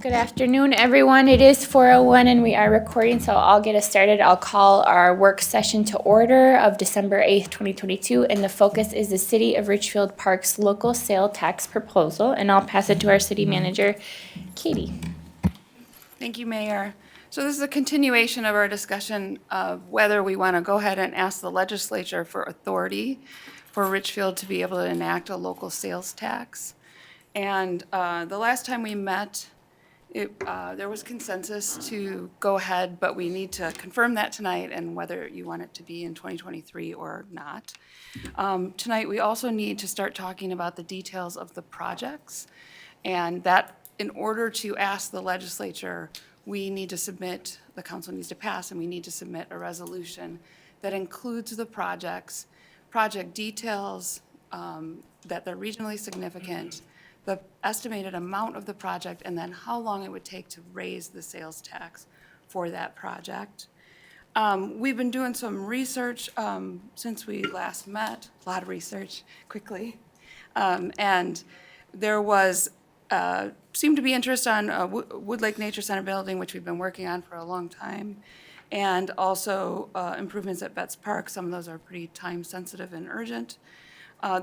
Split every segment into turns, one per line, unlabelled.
Good afternoon, everyone. It is 4:01 and we are recording, so I'll get us started. I'll call our work session to order of December 8th, 2022, and the focus is the City of Richfield Park's local sale tax proposal, and I'll pass it to our city manager, Katie.
Thank you, Mayor. So this is a continuation of our discussion of whether we want to go ahead and ask the legislature for authority for Richfield to be able to enact a local sales tax. And the last time we met, there was consensus to go ahead, but we need to confirm that tonight and whether you want it to be in 2023 or not. Tonight, we also need to start talking about the details of the projects, and that in order to ask the legislature, we need to submit, the council needs to pass, and we need to submit a resolution that includes the projects, project details, that they're regionally significant, the estimated amount of the project, and then how long it would take to raise the sales tax for that project. We've been doing some research since we last met, a lot of research, quickly. And there was, seemed to be interest on Wood Lake Nature Center building, which we've been working on for a long time, and also improvements at Betts Park. Some of those are pretty time-sensitive and urgent.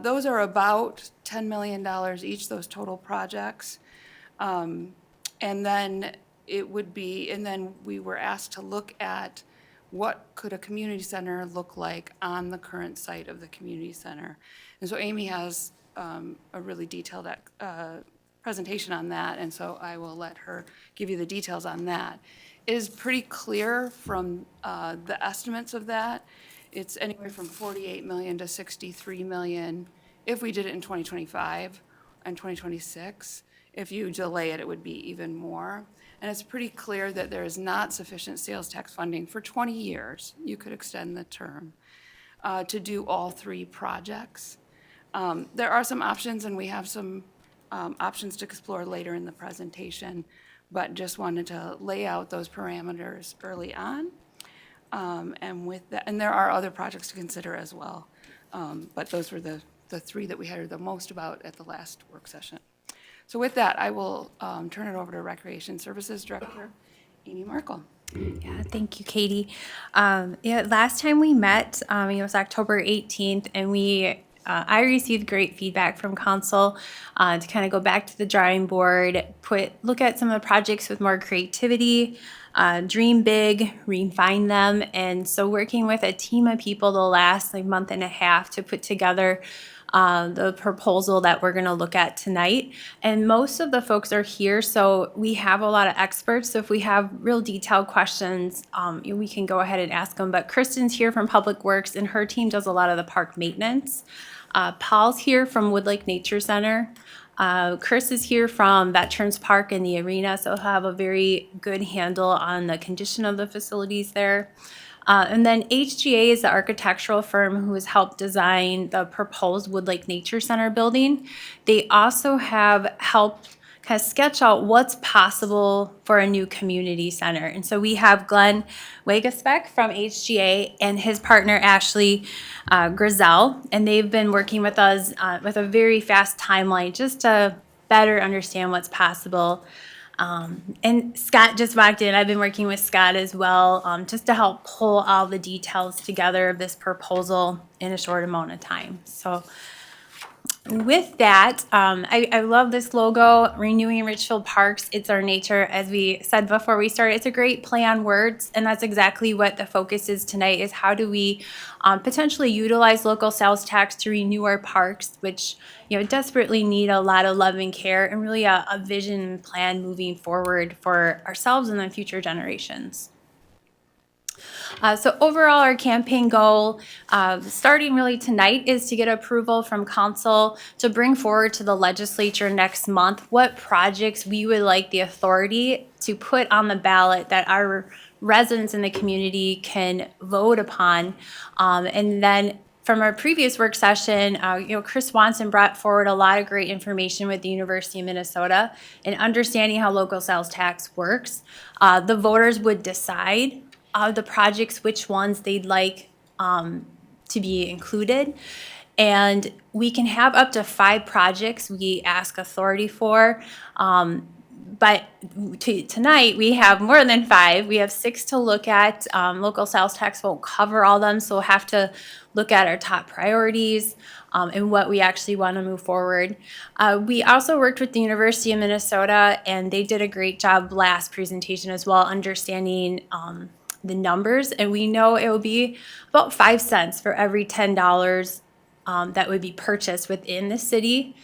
Those are about $10 million each, those total projects. And then it would be, and then we were asked to look at what could a community center look like on the current site of the community center. And so Amy has a really detailed presentation on that, and so I will let her give you the details on that. It is pretty clear from the estimates of that. It's anywhere from 48 million to 63 million if we did it in 2025 and 2026. If you delay it, it would be even more. And it's pretty clear that there is not sufficient sales tax funding for 20 years. You could extend the term to do all three projects. There are some options, and we have some options to explore later in the presentation, but just wanted to lay out those parameters early on. And with that, and there are other projects to consider as well, but those were the three that we heard the most about at the last work session. So with that, I will turn it over to Recreation Services Director, Amy Markle.
Yeah, thank you, Katie. Last time we met, it was October 18th, and I received great feedback from council to kind of go back to the drawing board, look at some of the projects with more creativity, dream big, refine them. And so working with a team of people the last month and a half to put together the proposal that we're going to look at tonight. And most of the folks are here, so we have a lot of experts. So if we have real detailed questions, we can go ahead and ask them. But Kristen's here from Public Works, and her team does a lot of the park maintenance. Paul's here from Wood Lake Nature Center. Chris is here from Veterans Park and the arena, so he'll have a very good handle on the condition of the facilities there. And then HGA is the architectural firm who has helped design the proposed Wood Lake Nature Center building. They also have helped kind of sketch out what's possible for a new community center. And so we have Glenn Wagesbeck from HGA and his partner Ashley Grizel, and they've been working with us with a very fast timeline just to better understand what's possible. And Scott just walked in. I've been working with Scott as well, just to help pull all the details together of this proposal in a short amount of time. So with that, I love this logo, Renewing Richfield Parks. It's our nature. As we said before we started, it's a great play on words, and that's exactly what the focus is tonight, is how do we potentially utilize local sales tax to renew our parks, which desperately need a lot of love and care, and really a vision plan moving forward for ourselves and the future generations. So overall, our campaign goal, starting really tonight, is to get approval from council to bring forward to the legislature next month what projects we would like the authority to put on the ballot that our residents in the community can vote upon. And then from our previous work session, Chris Swanson brought forward a lot of great information with the University of Minnesota and understanding how local sales tax works. The voters would decide the projects, which ones they'd like to be included. And we can have up to 5 projects we ask authority for. But tonight we have more than 5. We have 6 to look at. Local sales tax won't cover all them, so we'll have to look at our top priorities and what we actually want to move forward. We also worked with the University of Minnesota, and they did a great job last presentation as well, understanding the numbers, and we know it will be about 5 cents for every $10 that would be purchased within the city.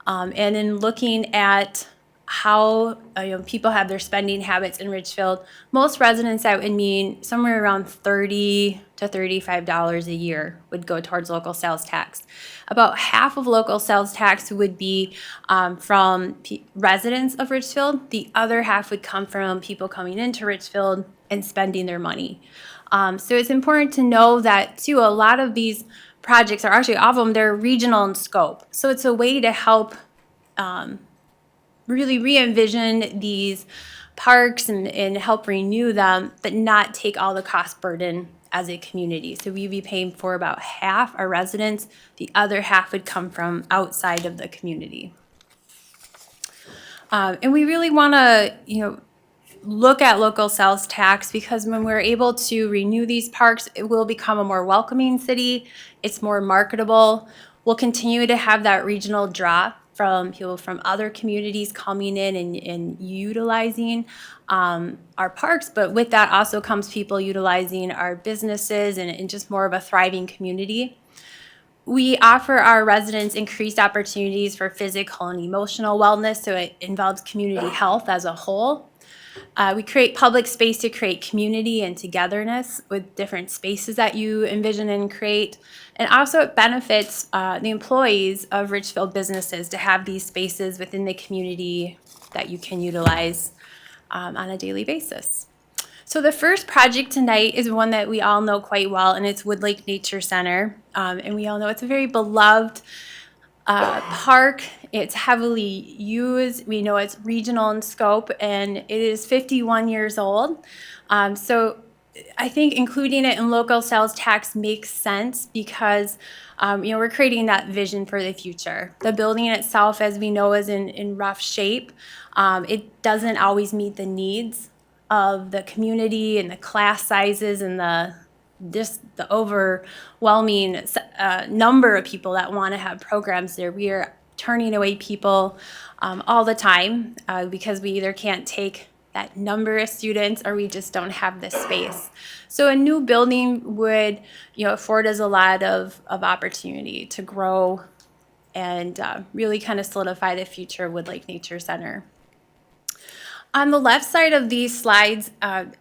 And in looking at how people have their spending habits in Richfield, most residents, that would mean somewhere around $30 to $35 a year would go towards local sales tax. About half of local sales tax would be from residents of Richfield. The other half would come from people coming into Richfield and spending their money. So it's important to know that, too, a lot of these projects are actually, all of them, they're regional in scope. So it's a way to help really re-envision these parks and help renew them, but not take all the cost burden as a community. So we'd be paying for about half our residents. The other half would come from outside of the community. And we really want to, look at local sales tax, because when we're able to renew these parks, it will become a more welcoming city. It's more marketable. We'll continue to have that regional draw from people from other communities coming in and utilizing our parks, but with that also comes people utilizing our businesses and just more of a thriving community. We offer our residents increased opportunities for physical and emotional wellness, so it involves community health as a whole. We create public space to create community and togetherness with different spaces that you envision and create. And also it benefits the employees of Richfield businesses to have these spaces within the community that you can utilize on a daily basis. So the first project tonight is one that we all know quite well, and it's Wood Lake Nature Center. And we all know it's a very beloved park. It's heavily used. We know it's regional in scope, and it is 51 years old. So I think including it in local sales tax makes sense because, we're creating that vision for the future. The building itself, as we know, is in rough shape. It doesn't always meet the needs of the community and the class sizes and the overwhelming number of people that want to have programs there. We are turning away people all the time because we either can't take that number of students or we just don't have the space. So a new building would afford us a lot of opportunity to grow and really kind of solidify the future of Wood Lake Nature Center. On the left side of these slides,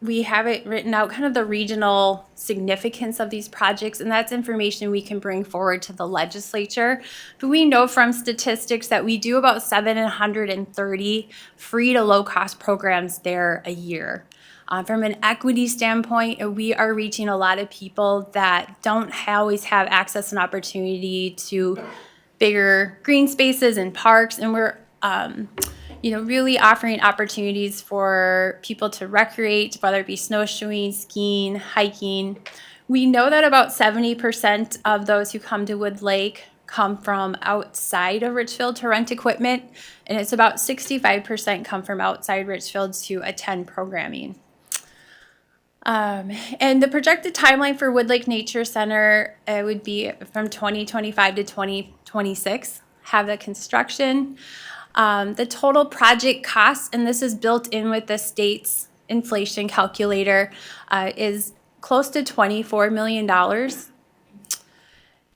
we have it written out, kind of the regional significance of these projects, and that's information we can bring forward to the legislature. But we know from statistics that we do about 730 free to low-cost programs there a year. From an equity standpoint, we are reaching a lot of people that don't always have access and opportunity to bigger green spaces and parks, and we're really offering opportunities for people to recreate, whether it be snowshoeing, skiing, hiking. We know that about 70% of those who come to Wood Lake come from outside of Richfield to rent equipment, and it's about 65% come from outside Richfield to attend programming. And the projected timeline for Wood Lake Nature Center would be from 2025 to 2026, have the construction. The total project cost, and this is built in with the state's inflation calculator, is close to $24 million.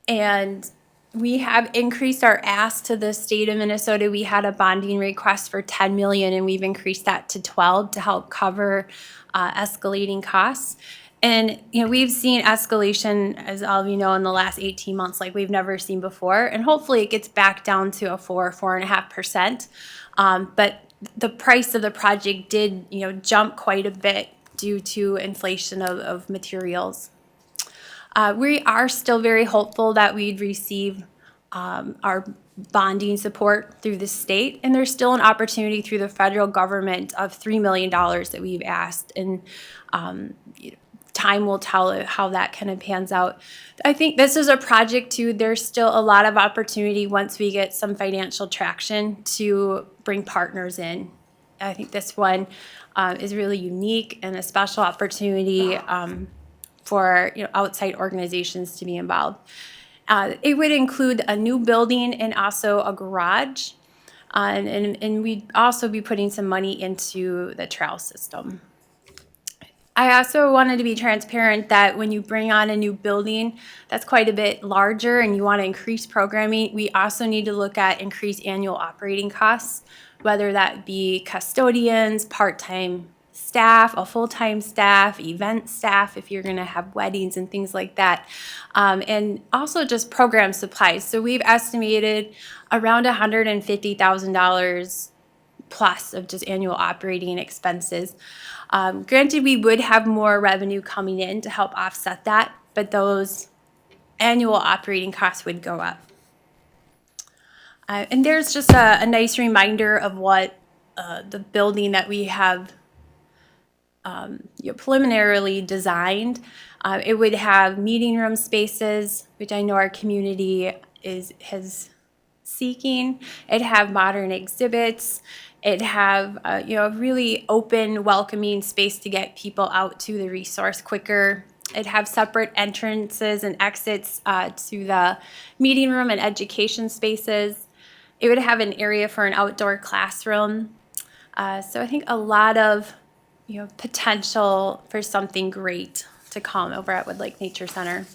And we have increased our ask to the state of Minnesota. We had a bonding request for $10 million, and we've increased that to $12 to help cover escalating costs. And we've seen escalation, as all of you know, in the last 18 months like we've never seen before. And hopefully it gets back down to a 4.5%. But the price of the project did, jump quite a bit due to inflation of materials. We are still very hopeful that we'd receive our bonding support through the state, and there's still an opportunity through the federal government of $3 million that we've asked. And time will tell how that kind of pans out. I think this is a project too. There's still a lot of opportunity once we get some financial traction to bring partners in I think this one is really unique and a special opportunity for outside organizations to be involved. It would include a new building and also a garage. And we'd also be putting some money into the trail system. I also wanted to be transparent that when you bring on a new building that's quite a bit larger and you want to increase programming, we also need to look at increased annual operating costs, whether that be custodians, part-time staff, a full-time staff, event staff, if you're going to have weddings and things like that, and also just program supplies. So we've estimated around $150,000 plus of just annual operating expenses. Granted, we would have more revenue coming in to help offset that, but those annual operating costs would go up. And there's just a nice reminder of what the building that we have preliminarily designed. It would have meeting room spaces, which I know our community has seeking. It'd have modern exhibits. It'd have a really open, welcoming space to get people out to the resource quicker. It'd have separate entrances and exits to the meeting room and education spaces. It would have an area for an outdoor classroom. So I think a lot of potential for something great to come over at Woodlake Nature Center.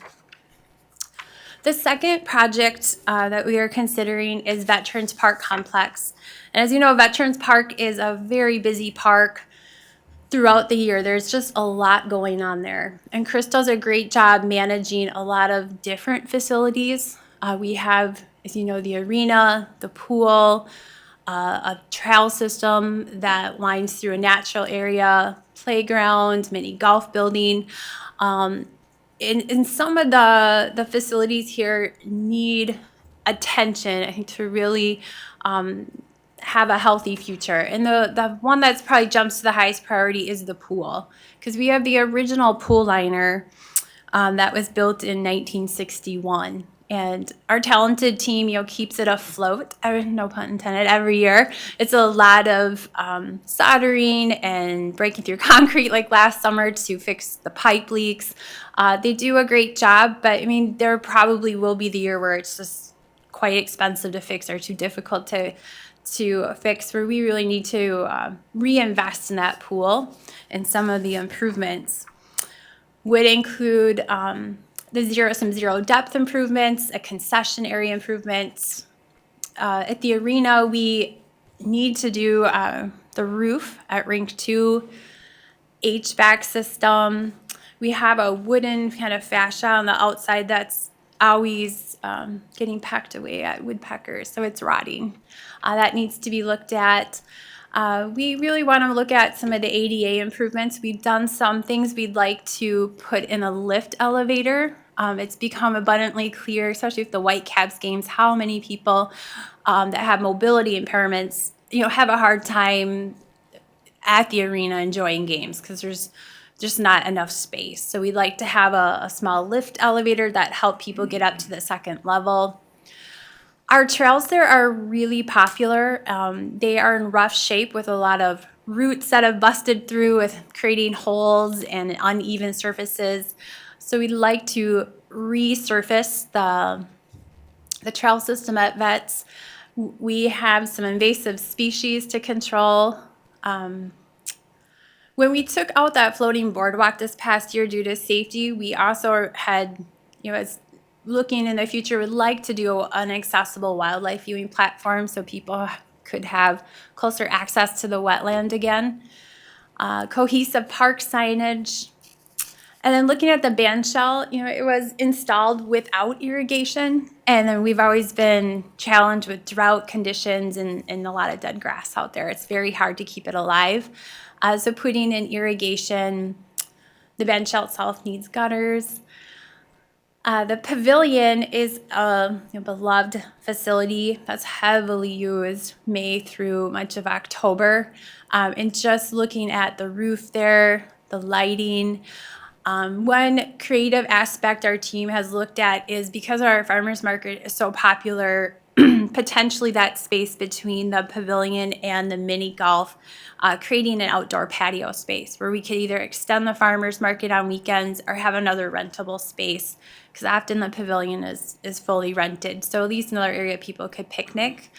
The second project that we are considering is Veterans Park Complex. And as you know, Veterans Park is a very busy park throughout the year. There's just a lot going on there. And Chris does a great job managing a lot of different facilities. We have, as you know, the arena, the pool, a trail system that winds through a natural area, playground, mini golf building. And some of the facilities here need attention, I think, to really have a healthy future. And the one that's probably jumps to the highest priority is the pool, because we have the original pool liner that was built in 1961. And our talented team, keeps it afloat, no pun intended, every year. It's a lot of soldering and breaking through concrete like last summer to fix the pipe leaks. They do a great job, but I mean, there probably will be the year where it's just quite expensive to fix or too difficult to fix, where we really need to reinvest in that pool. And some of the improvements would include some zero depth improvements, a concession area improvements. At the arena, we need to do the roof at Rink 2, HVAC system. We have a wooden kind of fascia on the outside that's always getting packed away at woodpeckers, so it's rotting. That needs to be looked at. We really want to look at some of the ADA improvements. We've done some things. We'd like to put in a lift elevator. It's become abundantly clear, especially with the Whitecaps games, how many people that have mobility impairments, have a hard time at the arena enjoying games because there's just not enough space. So we'd like to have a small lift elevator that help people get up to the second level. Our trails there are really popular. They are in rough shape with a lot of roots that have busted through with creating holes and uneven surfaces. So we'd like to resurface the trail system at Vets. We have some invasive species to control. When we took out that floating boardwalk this past year due to safety, we also had, as looking in the future, would like to do an accessible wildlife viewing platform so people could have closer access to the wetland again. Cohesive park signage. And then looking at the band shell, it was installed without irrigation. And then we've always been challenged with drought conditions and a lot of dead grass out there. It's very hard to keep it alive. So putting in irrigation, the band shell itself needs gutters. The pavilion is a beloved facility that's heavily used May through much of October. And just looking at the roof there, the lighting. One creative aspect our team has looked at is because our farmers market is so popular potentially that space between the pavilion and the mini golf, creating an outdoor patio space where we could either extend the farmers market on weekends or have another rentable space, because often the pavilion is fully rented. So at least another area people could picnic.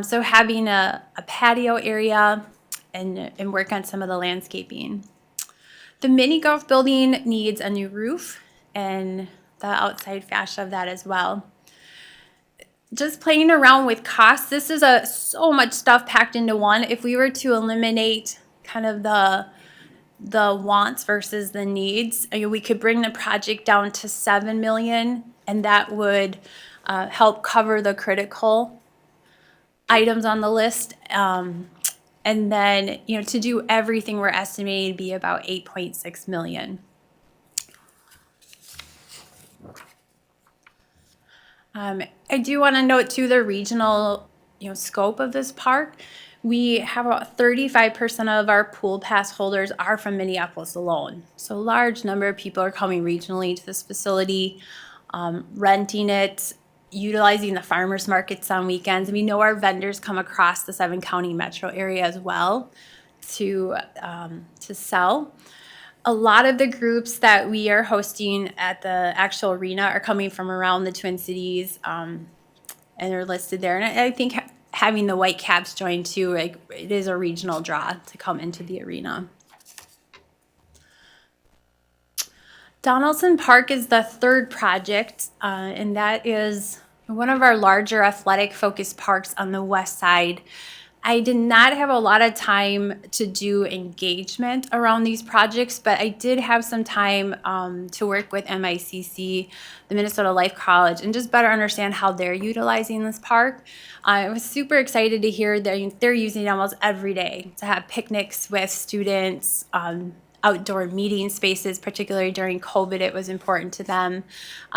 So having a patio area and work on some of the landscaping. The mini golf building needs a new roof and the outside fascia of that as well. Just playing around with costs, this is so much stuff packed into one. If we were to eliminate kind of the wants versus the needs, we could bring the project down to $7 million, and that would help cover the critical items on the list. And then, to do everything, we're estimating to be about $8.6 million. I do want to note too the regional, scope of this park. We have about 35% of our pool pass holders are from Minneapolis alone. So a large number of people are coming regionally to this facility, renting it, utilizing the farmers markets on weekends. And we know our vendors come across the 7-county metro area as well to sell. A lot of the groups that we are hosting at the actual arena are coming from around the Twin Cities, and they're listed there. And I think having the Whitecaps join too, it is a regional draw to come into the arena. Donaldson Park is the third project, and that is one of our larger athletic-focused parks on the west side. I did not have a lot of time to do engagement around these projects, but I did have some time to work with MICC, the Minnesota Life College, and just better understand how they're utilizing this park. I was super excited to hear that they're using it almost every day to have picnics with students, outdoor meeting spaces, particularly during COVID, it was important to them.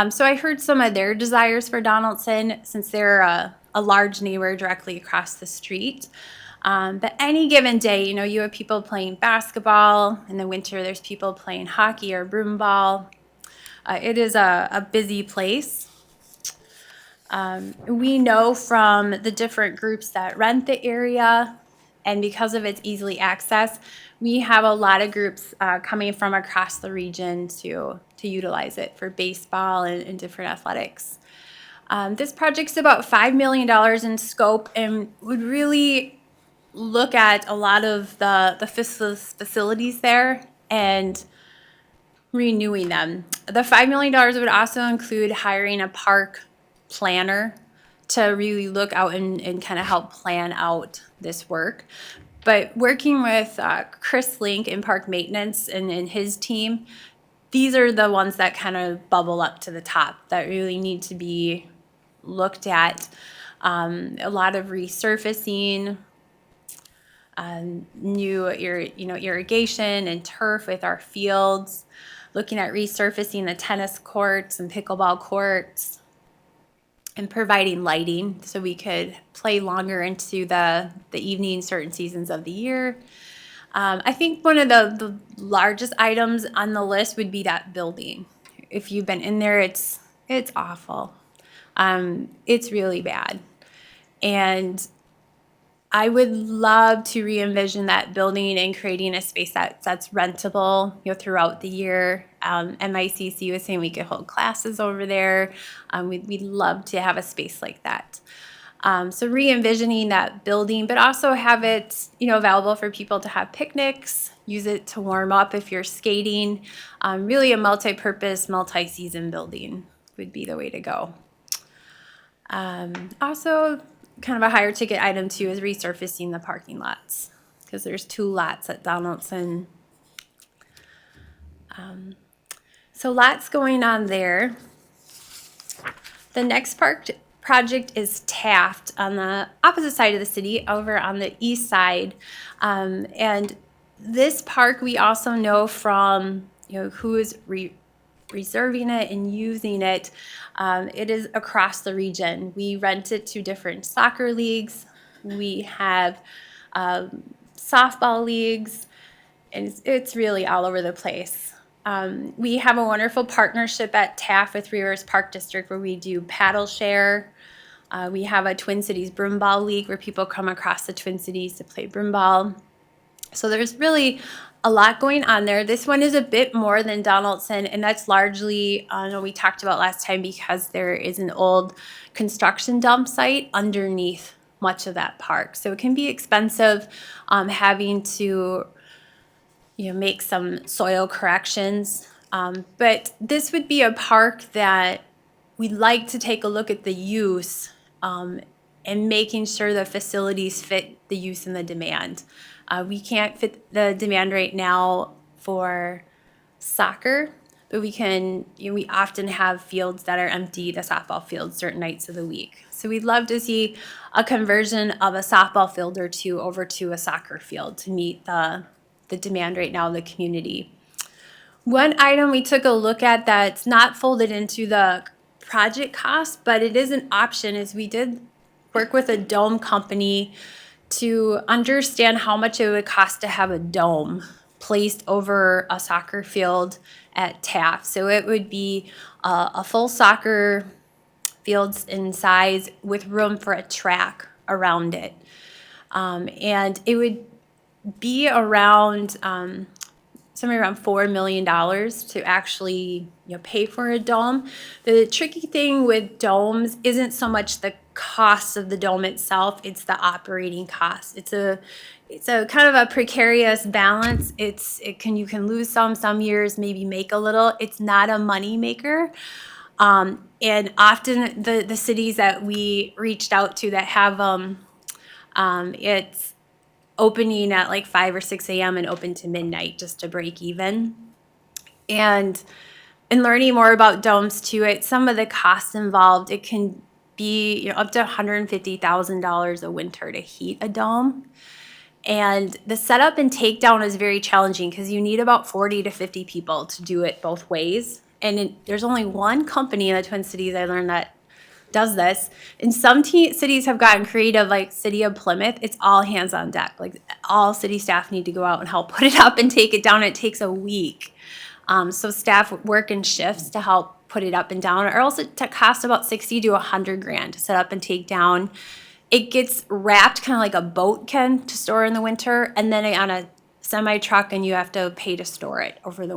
So I heard some of their desires for Donaldson, since they're a large neighbor directly across the street. But any given day, you have people playing basketball. In the winter, there's people playing hockey or broomball. It is a busy place. We know from the different groups that rent the area, and because of its easily accessed, we have a lot of groups coming from across the region to utilize it for baseball and different athletics. This project's about $5 million in scope and would really look at a lot of the facilities there and renewing them. The $5 million would also include hiring a park planner to really look out and kind of help plan out this work. But working with Chris Link in park maintenance and his team, these are the ones that kind of bubble up to the top that really need to be looked at. A lot of resurfacing, new irrigation and turf with our fields, looking at resurfacing the tennis courts and pickleball courts, and providing lighting so we could play longer into the evening certain seasons of the year. I think one of the largest items on the list would be that building. If you've been in there, it's awful. It's really bad. And I would love to re-envision that building and creating a space that's rentable, throughout the year. MICC was saying we could hold classes over there. We'd love to have a space like that. So re-envisioning that building, but also have it, available for people to have picnics, use it to warm up if you're skating. Really a multi-purpose, multi-season building would be the way to go. Also, kind of a higher ticket item too is resurfacing the parking lots, because there's 2 lots at Donaldson. So lots going on there. The next project is Taft on the opposite side of the city, over on the east side. And this park we also know from who is reserving it and using it. It is across the region. We rent it to different soccer leagues. We have softball leagues, and it's really all over the place. We have a wonderful partnership at Taft with Three Rivers Park District where we do paddle share. We have a Twin Cities Broomball League where people come across the Twin Cities to play broomball. So there's really a lot going on there. This one is a bit more than Donaldson, and that's largely, we talked about last time, because there is an old construction dump site underneath much of that park. So it can be expensive having to make some soil corrections. But this would be a park that we'd like to take a look at the use and making sure the facilities fit the use and the demand. We can't fit the demand right now for soccer, but we can, we often have fields that are empty, the softball fields, certain nights of the week. So we'd love to see a conversion of a softball field or two over to a soccer field to meet the demand right now in the community. One item we took a look at that's not folded into the project cost, but it is an option, is we did work with a dome company to understand how much it would cost to have a dome placed over a soccer field at Taft. So it would be a full soccer field in size with room for a track around it. And it would be around somewhere around $4 million to actually pay for a dome. The tricky thing with domes isn't so much the cost of the dome itself, it's the operating cost. It's a kind of a precarious balance. You can lose some years, maybe make a little. It's not a money maker. And often the cities that we reached out to that have it's opening at like 5 or 6 a.m. and open to midnight just to break even. And in learning more about domes too, some of the costs involved, it can be up to $150,000 a winter to heat a dome. And the setup and takedown is very challenging because you need about 40 to 50 people to do it both ways. And there's only one company in the Twin Cities I learned that does this. And some cities have gotten creative, like City of Plymouth. It's all hands on deck. Like all city staff need to go out and help put it up and take it down. It takes a week. So staff work in shifts to help put it up and down. Or else it costs about 60 to 100 grand to set up and take down. It gets wrapped kind of like a boat can to store in the winter, and then on a semi truck, and you have to pay to store it over the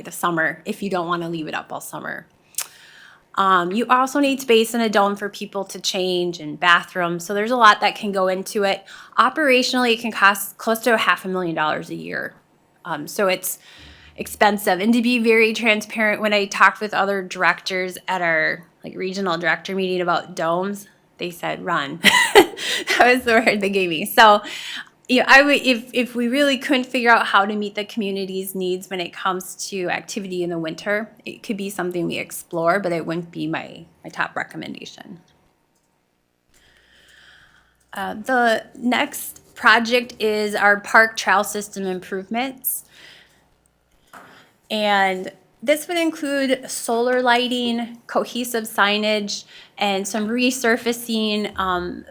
the summer, if you don't want to leave it up all summer. You also need space in a dome for people to change and bathrooms. So there's a lot that can go into it. Operationally, it can cost close to $500,000 a year. So it's expensive. And to be very transparent, when I talked with other directors at our regional director meeting about domes, they said, run. That was the word they gave me. So I would, if we really couldn't figure out how to meet the community's needs when it comes to activity in the winter, it could be something we explore, but it wouldn't be my top recommendation. The next project is our park trail system improvements. And this would include solar lighting, cohesive signage, and some resurfacing,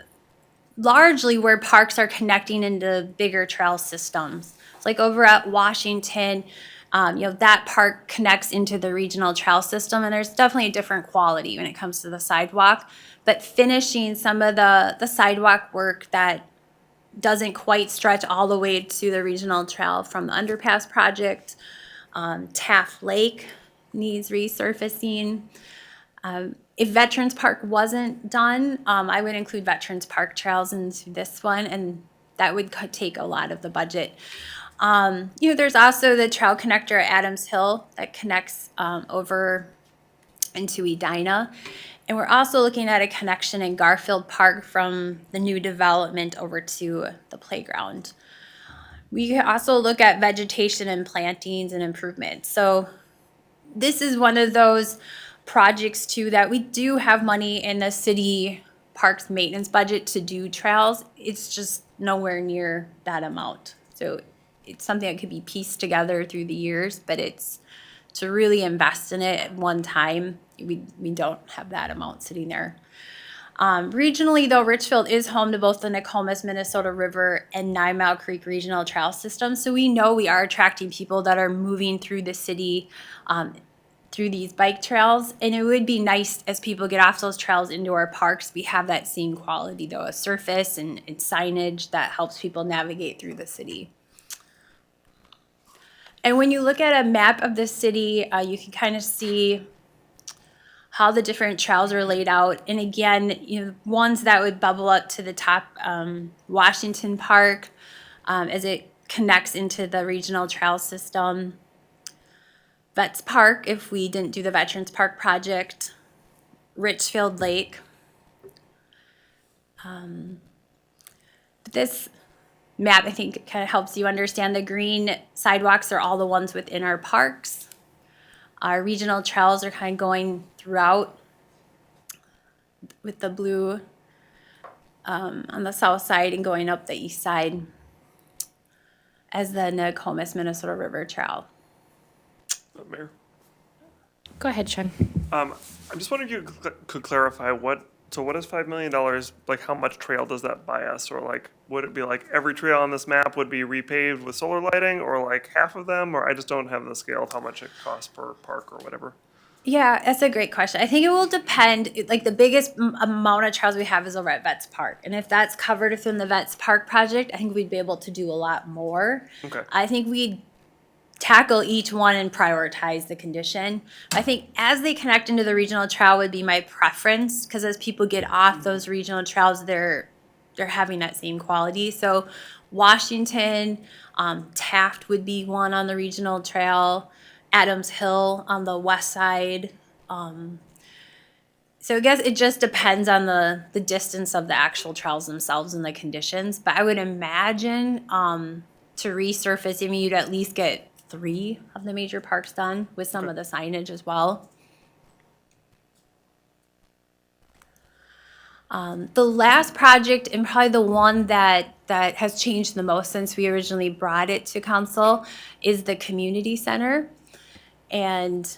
largely where parks are connecting into bigger trail systems. It's like over at Washington, that park connects into the regional trail system, and there's definitely a different quality when it comes to the sidewalk. But finishing some of the sidewalk work that doesn't quite stretch all the way to the regional trail from the underpass project. Taft Lake needs resurfacing. If Veterans Park wasn't done, I would include Veterans Park trails into this one, and that would take a lot of the budget. There's also the trail connector at Adams Hill that connects over into Edina. And we're also looking at a connection in Garfield Park from the new development over to the playground. We can also look at vegetation and plantings and improvements. So this is one of those projects too that we do have money in the city parks maintenance budget to do trails. It's just nowhere near that amount. So it's something that could be pieced together through the years, but it's to really invest in it at one time. We don't have that amount sitting there. Regionally, though, Richfield is home to both the Nokomis Minnesota River and 9 Mile Creek Regional Trail System. So we know we are attracting people that are moving through the city through these bike trails. And it would be nice as people get off those trails into our parks, we have that same quality though, a surface and signage that helps people navigate through the city. And when you look at a map of the city, you can kind of see how the different trails are laid out. And again, ones that would bubble up to the top, Washington Park, as it connects into the regional trail system. Vets Park, if we didn't do the Veterans Park project. Richfield Lake. But this map, I think, kind of helps you understand the green sidewalks are all the ones within our parks. Our regional trails are kind of going throughout with the blue on the south side and going up the east side as the Nokomis Minnesota River Trail.
Mayor,
Go ahead, Sean.
I'm just wondering if you could clarify what is $5 million, like how much trail does that buy us? Or like, would it be like every trail on this map would be repaved with solar lighting, or like half of them? Or I just don't have the scale of how much it costs per park or whatever.
Yeah, that's a great question. I think it will depend. Like the biggest amount of trails we have is over at Vets Park. And if that's covered within the Vets Park project, I think we'd be able to do a lot more.
Okay.
I think we'd tackle each one and prioritize the condition. I think as they connect into the regional trail would be my preference, because as people get off those regional trails, they're having that same quality. So Washington, Taft would be one on the regional trail, Adams Hill on the west side. So I guess it just depends on the distance of the actual trails themselves and the conditions. But I would imagine to resurface, I mean, you'd at least get 3 of the major parks done with some of the signage as well. The last project, and probably the one that has changed the most since we originally brought it to council, is the community center. And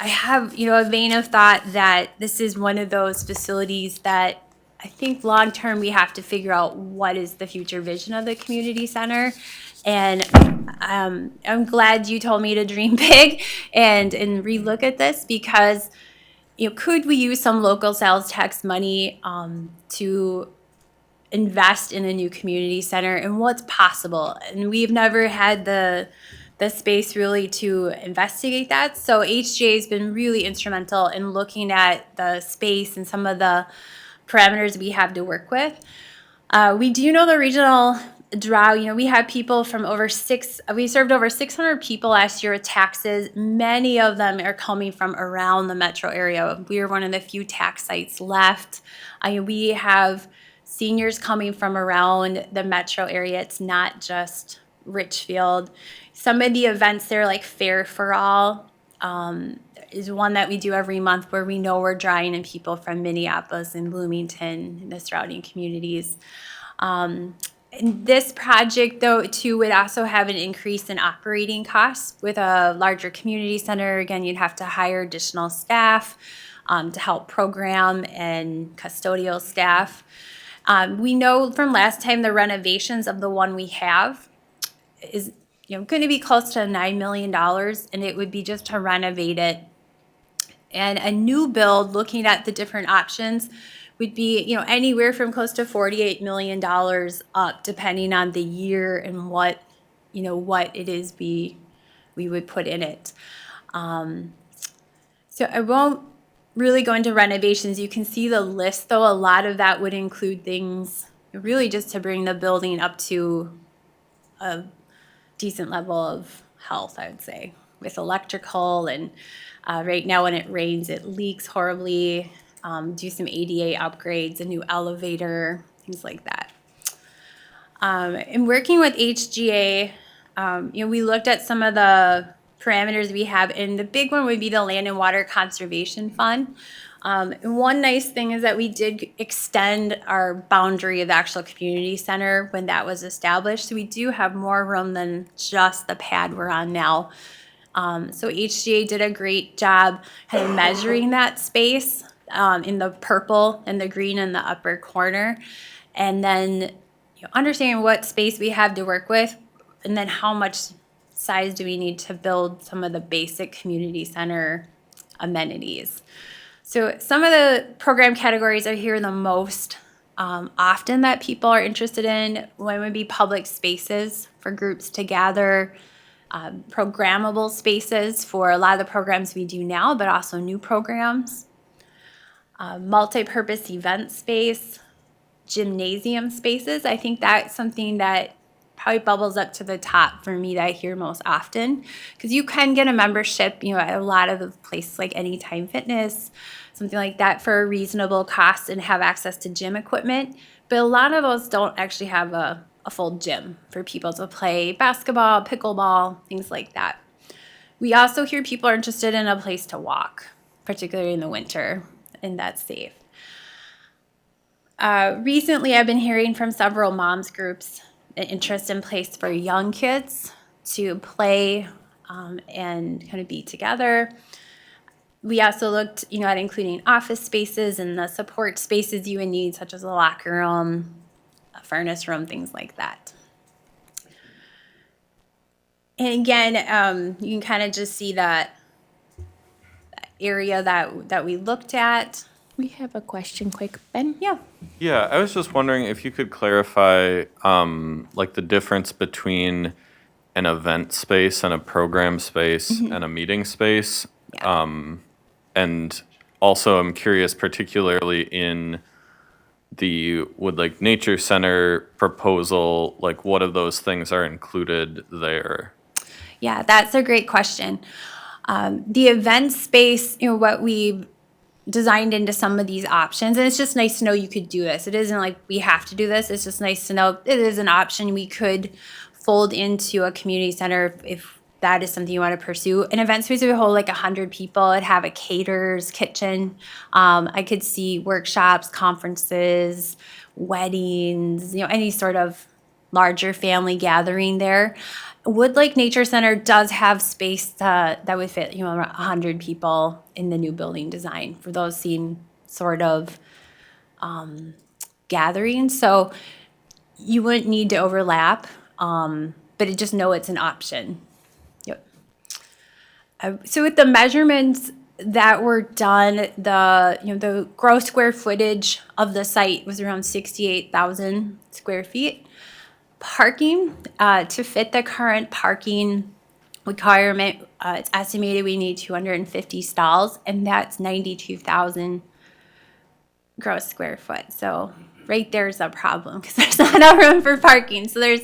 I have, a vein of thought that this is one of those facilities that I think long-term we have to figure out what is the future vision of the community center. And I'm glad you told me to dream big and relook at this, because could we use some local sales tax money to invest in a new community center, and what's possible? And we've never had the space really to investigate that. So HGA has been really instrumental in looking at the space and some of the parameters we have to work with. We do know the regional draw, we had people from we served over 600 people last year with taxes. Many of them are coming from around the metro area. We are one of the few tax sites left. We have seniors coming from around the metro area. It's not just Richfield. Some of the events there, like Fair for All, is one that we do every month, where we know we're drawing in people from Minneapolis and Bloomington and the surrounding communities. And this project, though, too, would also have an increase in operating costs. With a larger community center, again, you'd have to hire additional staff to help program and custodial staff. We know from last time the renovations of the one we have is going to be close to $9 million, and it would be just to renovate it. And a new build, looking at the different options, would be anywhere from close to $48 million up, depending on the year and what it is we would put in it. So I won't really go into renovations. You can see the list, though. A lot of that would include things really just to bring the building up to a decent level of health, I would say, with electrical. And right now when it rains, it leaks horribly. Do some ADA upgrades, a new elevator, things like that. In working with HGA, we looked at some of the parameters we have, and the big one would be the Land and Water Conservation Fund. And one nice thing is that we did extend our boundary of the actual community center when that was established. So we do have more room than just the pad we're on now. So HGA did a great job kind of measuring that space in the purple and the green in the upper corner. And then understanding what space we have to work with, and then how much size do we need to build some of the basic community center amenities? So some of the program categories I hear the most often that people are interested in, one would be public spaces for groups to gather, programmable spaces for a lot of the programs we do now, but also new programs, multi-purpose event space, gymnasium spaces. I think that's something that probably bubbles up to the top for me that I hear most often, because you can get a membership, at a lot of the places like Anytime Fitness, something like that, for a reasonable cost and have access to gym equipment. But a lot of those don't actually have a full gym for people to play basketball, pickleball, things like that. We also hear people are interested in a place to walk, particularly in the winter, and that's safe. Recently, I've been hearing from several moms groups an interest in place for young kids to play and kind of be together. We also looked, at including office spaces and the support spaces you would need, such as a locker room, a furnace room, things like that. And again, you can kind of just see that area that we looked at.
We have a question quick, Ben.
Yeah.
Yeah, I was just wondering if you could clarify, like the difference between an event space and a program space and a meeting space.
Yeah.
And also I'm curious, particularly in the Wood Lake Nature Center proposal, like what of those things are included there?
Yeah, that's a great question. The event space, what we designed into some of these options, and it's just nice to know you could do this. It isn't like we have to do this. It's just nice to know it is an option we could fold into a community center if that is something you want to pursue. An event space would hold like 100 people. It'd have a caterer's kitchen. I could see workshops, conferences, weddings, any sort of larger family gathering there. Wood Lake Nature Center does have space that would fit, around 100 people in the new building design for those seen sort of gatherings. So you wouldn't need to overlap, but just know it's an option. Yep. So with the measurements that were done, the gross square footage of the site was around 68,000 square feet. Parking, to fit the current parking requirement, it's estimated we need 250 stalls, and that's 92,000 gross square foot. So right there's a problem because there's not enough room for parking. So there's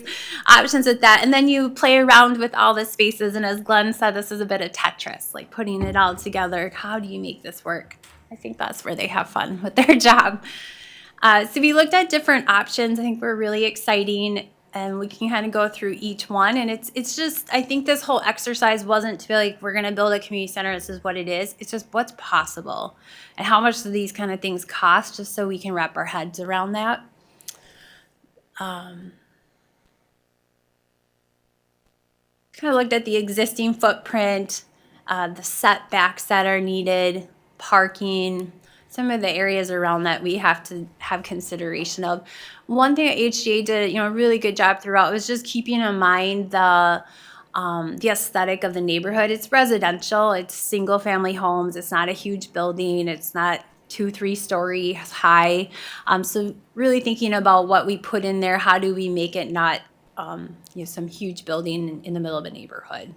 options with that. And then you play around with all the spaces. And as Glenn said, this is a bit of Tetris, like putting it all together. How do you make this work? I think that's where they have fun with their job. So we looked at different options. I think we're really exciting. And we can kind of go through each one. And it's just, I think this whole exercise wasn't to be like, we're going to build a community center. This is what it is. It's just what's possible and how much do these kind of things cost, just so we can wrap our heads around that. Kind of looked at the existing footprint, the setbacks that are needed, parking, some of the areas around that we have to have consideration of. One thing that HGA did, a really good job throughout was just keeping in mind the aesthetic of the neighborhood. It's residential, it's single family homes, it's not a huge building, it's not 2-3 stories high. So really thinking about what we put in there, how do we make it not some huge building in the middle of a neighborhood.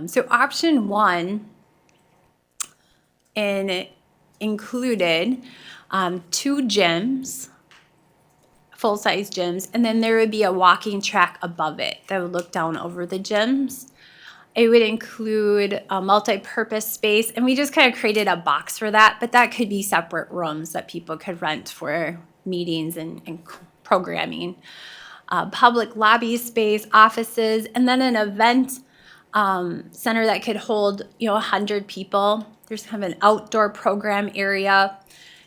So option one, and it included 2 gyms, full-size gyms, and then there would be a walking track above it that would look down over the gyms. It would include a multi-purpose space, and we just kind of created a box for that, but that could be separate rooms that people could rent for meetings and programming. Public lobby space, offices, and then an event center that could hold 100 people. There's kind of an outdoor program area,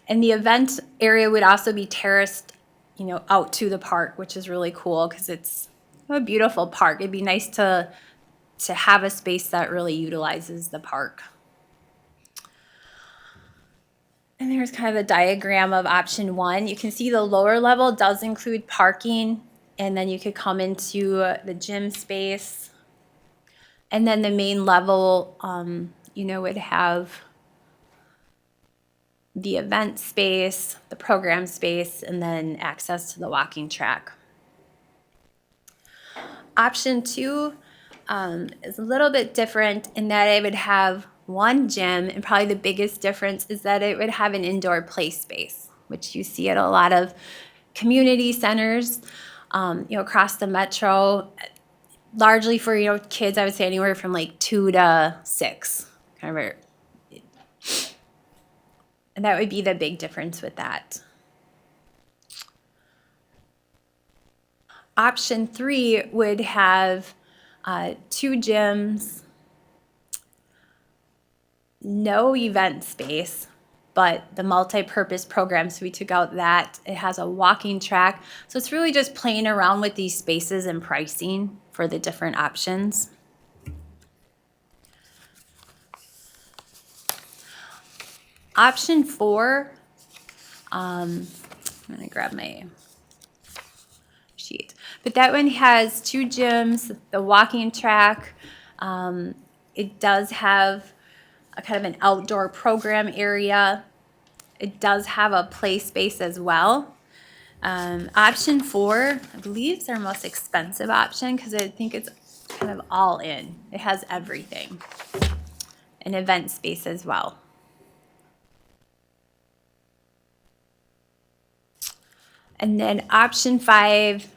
and the event area would also be terraced out to the park, which is really cool because it's a beautiful park. It'd be nice to have a space that really utilizes the park. And there's kind of a diagram of option one. You can see the lower level does include parking And then you could come into the gym space. And then the main level, would have the event space, the program space, and then access to the walking track. Option 2 is a little bit different in that it would have one gym, and probably the biggest difference is that it would have an indoor play space, which you see at a lot of community centers, across the metro, largely for, kids, I would say anywhere from like 2 to 6, kind of. And that would be the big difference with that. Option 3 would have 2 gyms, no event space, but the multi-purpose program, so we took out that. It has a walking track. So it's really just playing around with these spaces and pricing for the different options. Option 4, I'm gonna grab my sheet. But that one has 2 gyms, the walking track. It does have a kind of an outdoor program area. It does have a play space as well. Option 4, I believe, is our most expensive option because I think it's kind of all in. It has everything. An event space as well. And then option 5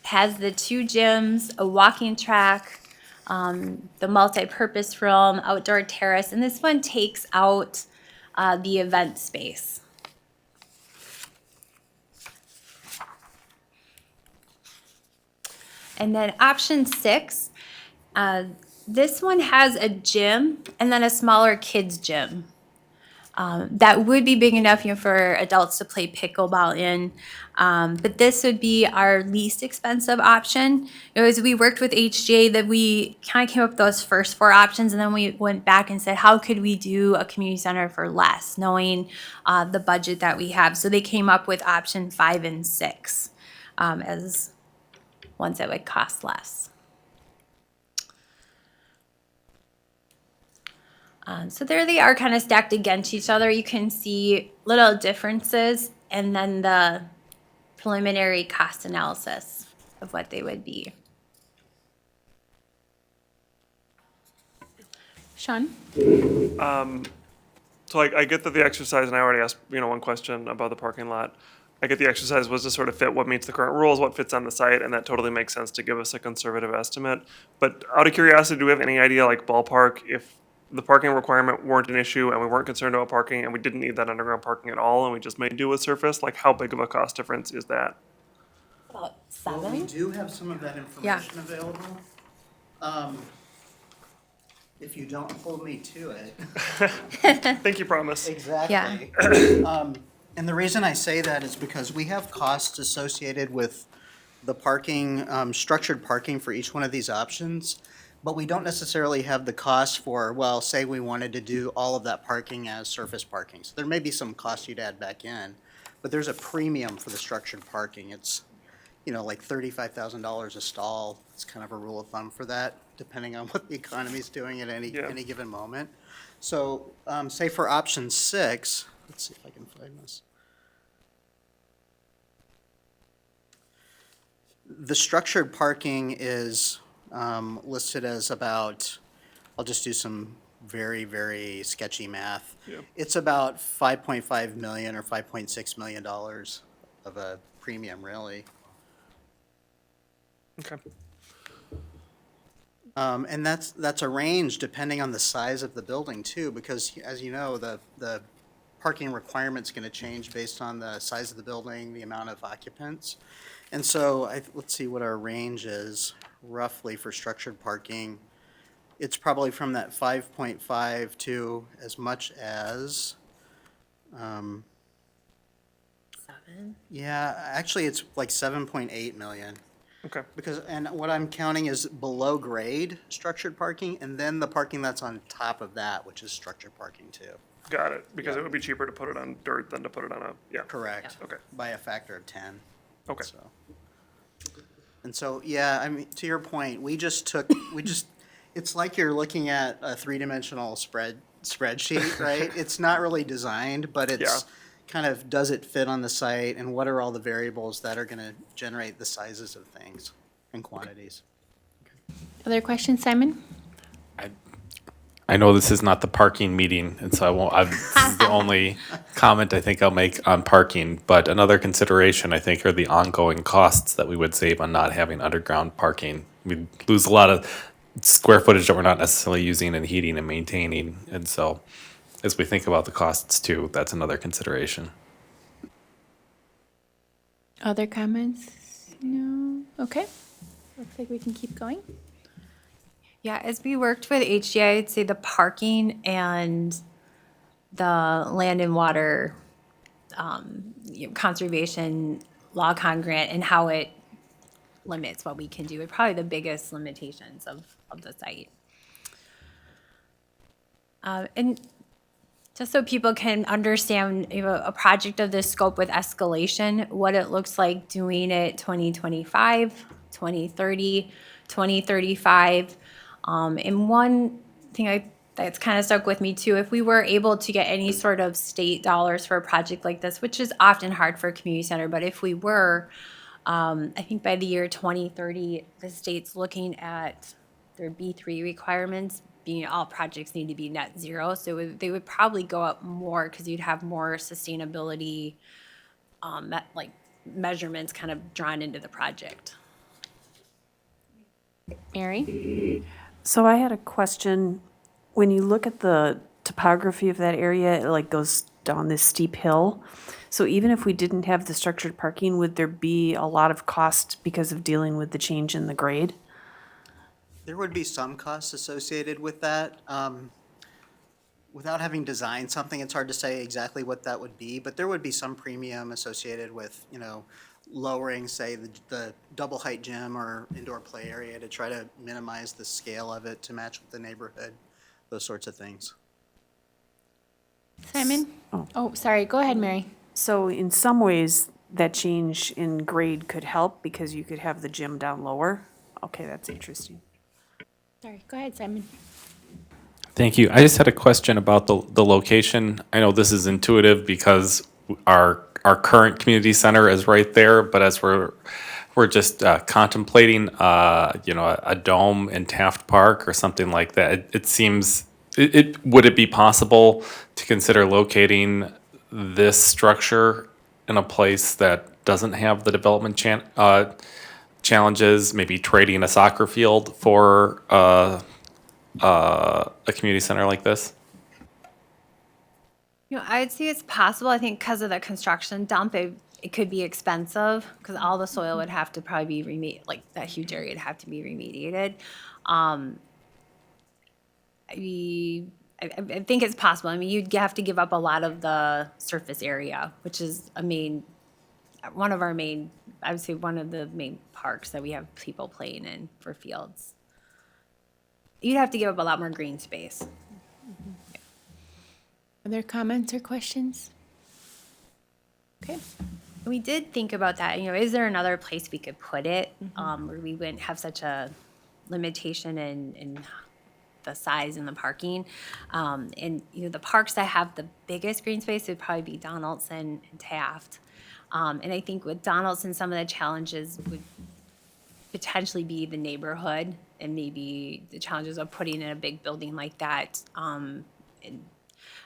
has the 2 gyms, a walking track, the multi-purpose room, outdoor terrace, and this one takes out the event space. And then option 6, this one has a gym and then a smaller kids gym. That would be big enough, for adults to play pickleball in. But this would be our least expensive option. As we worked with HJ, that we kind of came up with those first 4 options, and then we went back and said, how could we do a community center for less, knowing the budget that we have? So they came up with option 5 and 6 as ones that would cost less. So there they are, kind of stacked against each other. You can see little differences, and then the preliminary cost analysis of what they would be.
Sean?
So I get that the exercise, and I already asked, one question about the parking lot. I get the exercise was to sort of fit what meets the current rules, what fits on the site, and that totally makes sense to give us a conservative estimate. But out of curiosity, do we have any idea, like ballpark, if the parking requirement weren't an issue and we weren't concerned about parking and we didn't need that underground parking at all and we just made do with surface, like how big of a cost difference is that?
About
Well,
7?
we do have some of that information available. If you don't hold me to it.
Thank you, promise.
Exactly. And the reason I say that is because we have costs associated with the parking, structured parking for each one of these options, but we don't necessarily have the cost for, well, say we wanted to do all of that parking as surface parking. So there may be some cost you'd add back in, but there's a premium for the structured parking. It's, like $35,000 a stall. It's kind of a rule of thumb for that, depending on what the economy's doing at any given moment. So, say for option 6, let's see if I can find this. The structured parking is listed as about, I'll just do some very, very sketchy math.
Yeah.
It's about $5.5 million or $5.6 million of a premium, really.
Okay.
And that's a range depending on the size of the building too, because as you know, the parking requirement's gonna change based on the size of the building, the amount of occupants. And so, let's see what our range is roughly for structured parking. It's probably from that 5.5 to as much as,
7?
yeah, actually it's like 7.8 million.
Okay.
Because, and what I'm counting is below grade structured parking, and then the parking that's on top of that, which is structured parking too.
Got it. Because it would be cheaper to put it on dirt than to put it on a, yeah.
Correct.
Okay.
By a factor of 10.
Okay.
And so, yeah, I mean, to your point, it's like you're looking at a three-dimensional spreadsheet, right? It's not really designed, but it's kind of, does it fit on the site, and what are all the variables that are gonna generate the sizes of things and quantities?
Other questions, Simon?
I know this is not the parking meeting, and so this is the only comment I think I'll make on parking. But another consideration, I think, are the ongoing costs that we would save on not having underground parking. We lose a lot of square footage that we're not necessarily using and heating and maintaining. And so as we think about the costs too, that's another consideration.
Other comments? No? Okay. Looks like we can keep going.
Yeah, as we worked with HDI, I'd say the parking and the land and water conservation law grant and how it limits what we can do are probably the biggest limitations of the site. And just so people can understand, a project of this scope with escalation, what it looks like doing it 2025, 2030, 2035. And one thing that's kind of stuck with me too, if we were able to get any sort of state dollars for a project like this, which is often hard for a community center, but if we were, I think by the year 2030, the state's looking at their B3 requirements, being all projects need to be net zero. So they would probably go up more because you'd have more sustainability measurements kind of drawn into the project.
Mary?
So I had a question. When you look at the topography of that area, it like goes down this steep hill. So even if we didn't have the structured parking, would there be a lot of cost because of dealing with the change in the grade?
There would be some costs associated with that. Without having designed something, it's hard to say exactly what that would be, but there would be some premium associated with, lowering, say, the double height gym or indoor play area to try to minimize the scale of it to match with the neighborhood, those sorts of things.
Simon? Oh, sorry. Go ahead, Mary.
So in some ways, that change in grade could help because you could have the gym down lower. Okay, that's interesting.
Sorry. Go ahead, Simon.
Thank you. I just had a question about the location. I know this is intuitive because our current community center is right there, but as we're just contemplating, a dome in Taft Park or something like that, it seems, would it be possible to consider locating this structure in a place that doesn't have the development challenges, maybe trading a soccer field for a community center like this?
I'd say it's possible. I think because of the construction dump, it could be expensive because all the soil would have to probably be that huge area would have to be remediated. I think it's possible. I mean, you'd have to give up a lot of the surface area, which is one of the main parks that we have people playing in for fields. You'd have to give up a lot more green space.
Other comments or questions? Okay.
We did think about that, is there another place we could put it, where we wouldn't have such a limitation in the size and the parking? And, the parks that have the biggest green space would probably be Donaldson and Taft. And I think with Donaldson, some of the challenges would potentially be the neighborhood and maybe the challenges of putting in a big building like that. And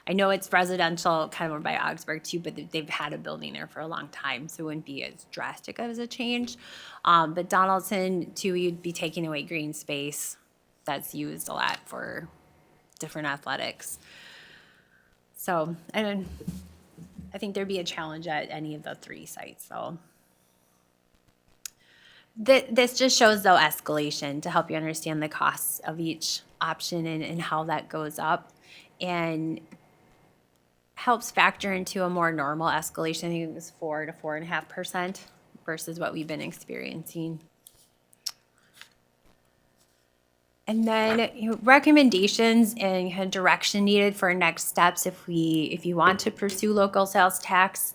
I know it's residential kind of over by Augsburg too, but they've had a building there for a long time, so it wouldn't be as drastic as a change. But Donaldson too, you'd be taking away green space that's used a lot for different athletics. So, and I think there'd be a challenge at any of the three sites, so. This just shows, though, escalation to help you understand the costs of each option and how that goes up, and helps factor into a more normal escalation. I think it was 4 to 4.5% versus what we've been experiencing. And then recommendations and kind of direction needed for next steps if you want to pursue local sales tax.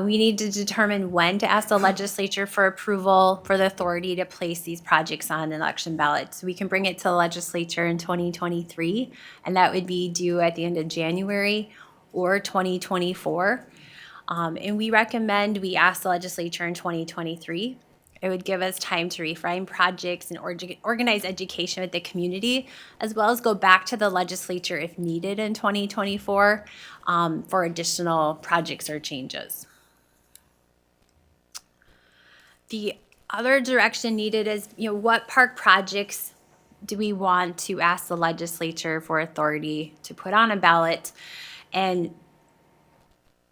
We need to determine when to ask the legislature for approval for the authority to place these projects on election ballots. We can bring it to the legislature in 2023, and that would be due at the end of January or 2024. And we recommend we ask the legislature in 2023. It would give us time to refine projects and organize education with the community, as well as go back to the legislature if needed in 2024 for additional projects or changes. The other direction needed is, what park projects do we want to ask the legislature for authority to put on a ballot? And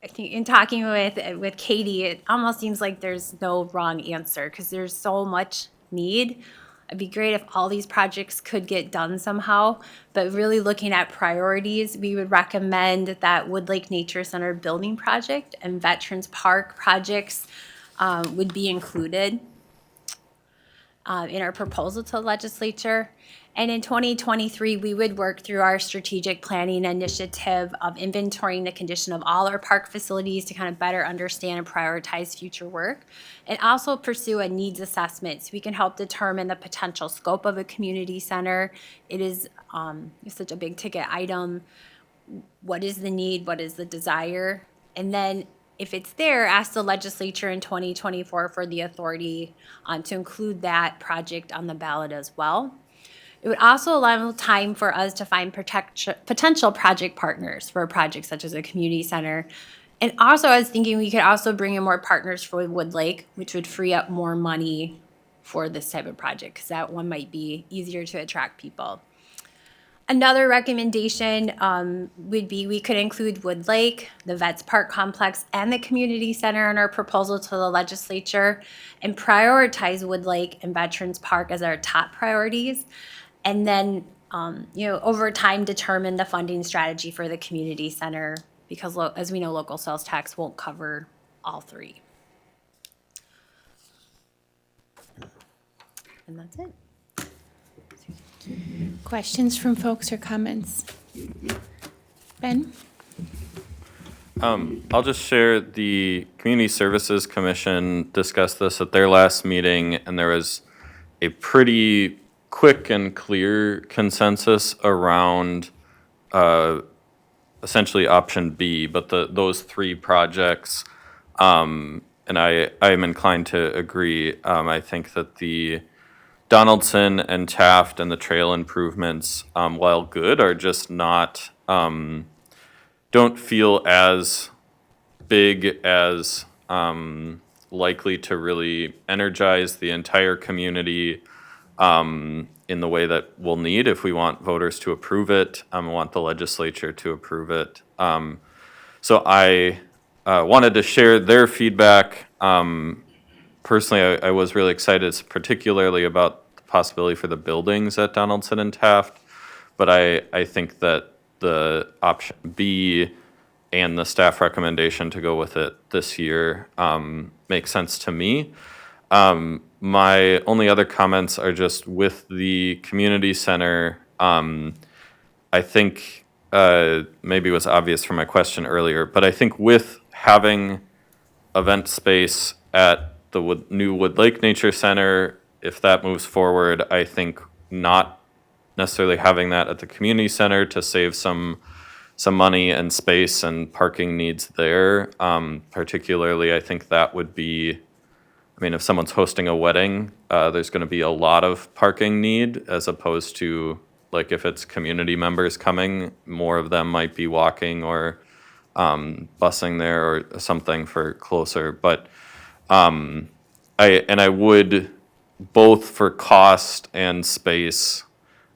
I think in talking with Katie, it almost seems like there's no wrong answer because there's so much need. It'd be great if all these projects could get done somehow, but really looking at priorities, we would recommend that Wood Lake Nature Center building project and Veterans Park projects would be included in our proposal to the legislature. And in 2023, we would work through our strategic planning initiative of inventorying the condition of all our park facilities to kind of better understand and prioritize future work, and also pursue a needs assessment so we can help determine the potential scope of a community center. It is such a big ticket item. What is the need? What is the desire? And then if it's there, ask the legislature in 2024 for the authority to include that project on the ballot as well. It would also allow time for us to find potential project partners for a project such as a community center. And also, I was thinking we could also bring in more partners for Wood Lake, which would free up more money for this type of project, because that one might be easier to attract people. Another recommendation would be we could include Wood Lake, the Vets Park Complex, and the community center in our proposal to the legislature, and prioritize Wood Lake and Veterans Park as our top priorities. And then, over time, determine the funding strategy for the community center, because as we know, local sales tax won't cover all three. And that's it.
Questions from folks or comments? Ben?
I'll just share the Community Services Commission discussed this at their last meeting, and there was a pretty quick and clear consensus around essentially option B, but those three projects, and I am inclined to agree. I think that the Donaldson and Taft and the trail improvements, while good, are just not, don't feel as big as likely to really energize the entire community in the way that we'll need if we want voters to approve it, want the legislature to approve it. So I wanted to share their feedback. Personally, I was really excited, particularly about the possibility for the buildings at Donaldson and Taft, but I think that the option B and the staff recommendation to go with it this year makes sense to me. My only other comments are just with the community center. I think maybe it was obvious from my question earlier, but I think with having event space at the new Wood Lake Nature Center, if that moves forward, I think not necessarily having that at the community center to save some money and space and parking needs there. Particularly, I think that would be, if someone's hosting a wedding, there's going to be a lot of parking need, as opposed to, like, if it's community members coming, more of them might be walking or busing there or something for closer. But I would, both for cost and space,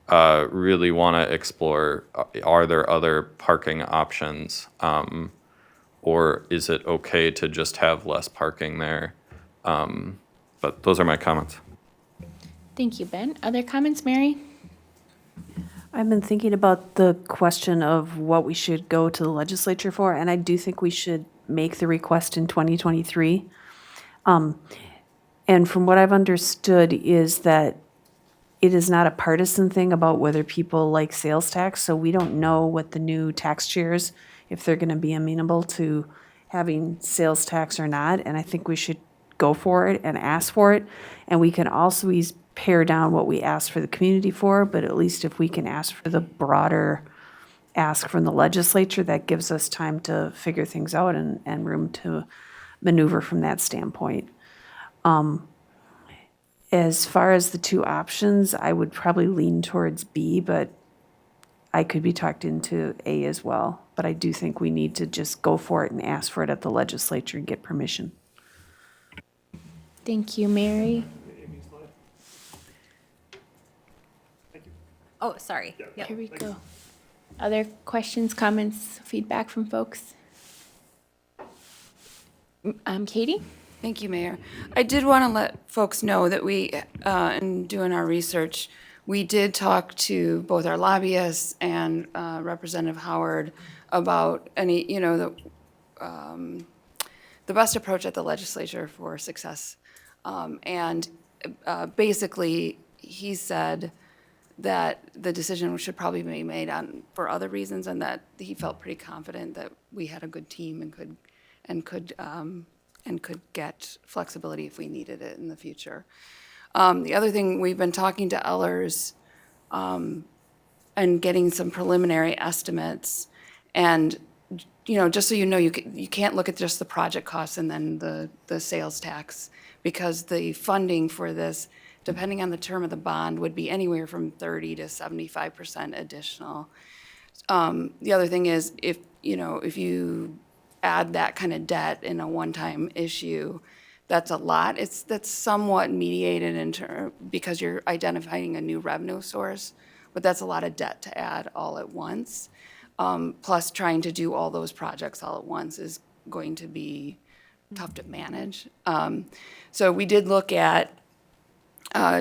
really want to explore, are there other parking options? Or is it okay to just have less parking there? But those are my comments.
Thank you, Ben. Other comments, Mary?
I've been thinking about the question of what we should go to the legislature for, and I do think we should make the request in 2023. And from what I've understood is that it is not a partisan thing about whether people like sales tax, so we don't know what the new tax chairs, if they're gonna be amenable to having sales tax or not, and I think we should go for it and ask for it. And we can also pare down what we ask for the community for, but at least if we can ask for the broader ask from the legislature, that gives us time to figure things out and room to maneuver from that standpoint. As far as the two options, I would probably lean towards B, but I could be talked into A as well. But I do think we need to just go for it and ask for it at the legislature and get permission.
Thank you, Mary.
Oh, sorry. Yep.
Here we go. Other questions, comments, feedback from folks? Katie?
Thank you, Mayor. I did want to let folks know that we, in doing our research, we did talk to both our lobbyists and Representative Howard about any, the best approach at the legislature for success. And basically, he said that the decision should probably be made for other reasons, and that he felt pretty confident that we had a good team and could get flexibility if we needed it in the future. The other thing, we've been talking to Ellers and getting some preliminary estimates. And, just so you know, you can't look at just the project costs and then the sales tax, because the funding for this, depending on the term of the bond, would be anywhere from 30 to 75% additional. The other thing is, if you add that kind of debt in a one-time issue, that's a lot. That's somewhat mediated because you're identifying a new revenue source, but that's a lot of debt to add all at once. Plus, trying to do all those projects all at once is going to be tough to manage. So we did look at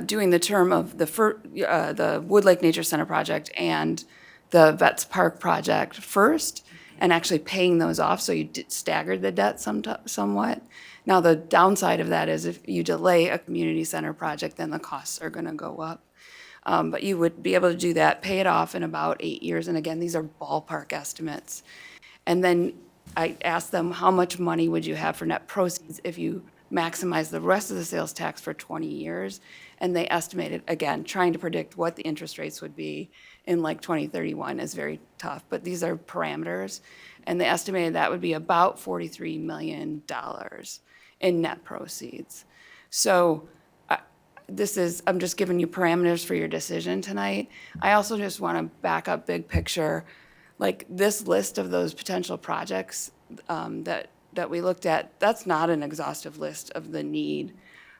doing the term of the Wood Lake Nature Center project and the Vets Park project first, and actually paying those off, so you staggered the debt somewhat. Now, the downside of that is if you delay a community center project, then the costs are gonna go up. But you would be able to do that, pay it off in about 8 years, and again, these are ballpark estimates. And then I asked them, how much money would you have for net proceeds if you maximize the rest of the sales tax for 20 years? And they estimated, again, trying to predict what the interest rates would be in like 2031 is very tough, but these are parameters. And they estimated that would be about $43 million in net proceeds. So I'm just giving you parameters for your decision tonight. I also just want to back up big picture. Like this list of those potential projects that we looked at, that's not an exhaustive list of the need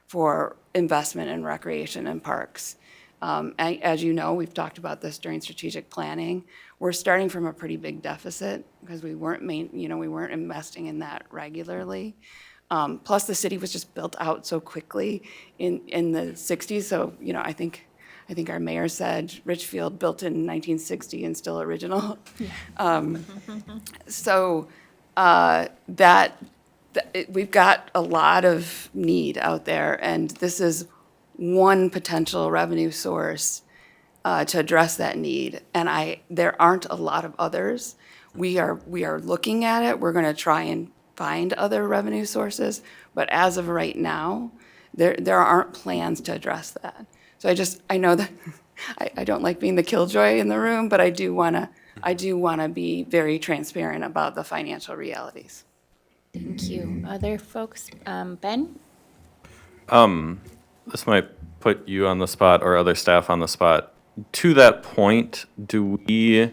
for investment in recreation and parks. As you know, we've talked about this during strategic planning. We're starting from a pretty big deficit because we weren't investing in that regularly. Plus, the city was just built out so quickly in the 60s. So, I think our mayor said Richfield built in 1960 and still original. We've got a lot of need out there, and this is one potential revenue source to address that need. And there aren't a lot of others. We are looking at it. We're going to try and find other revenue sources, but as of right now, there aren't plans to address that. So I know that I don't like being the killjoy in the room, but I do want to be very transparent about the financial realities.
Thank you. Other folks? Ben?
This might put you on the spot or other staff on the spot. To that point, do we,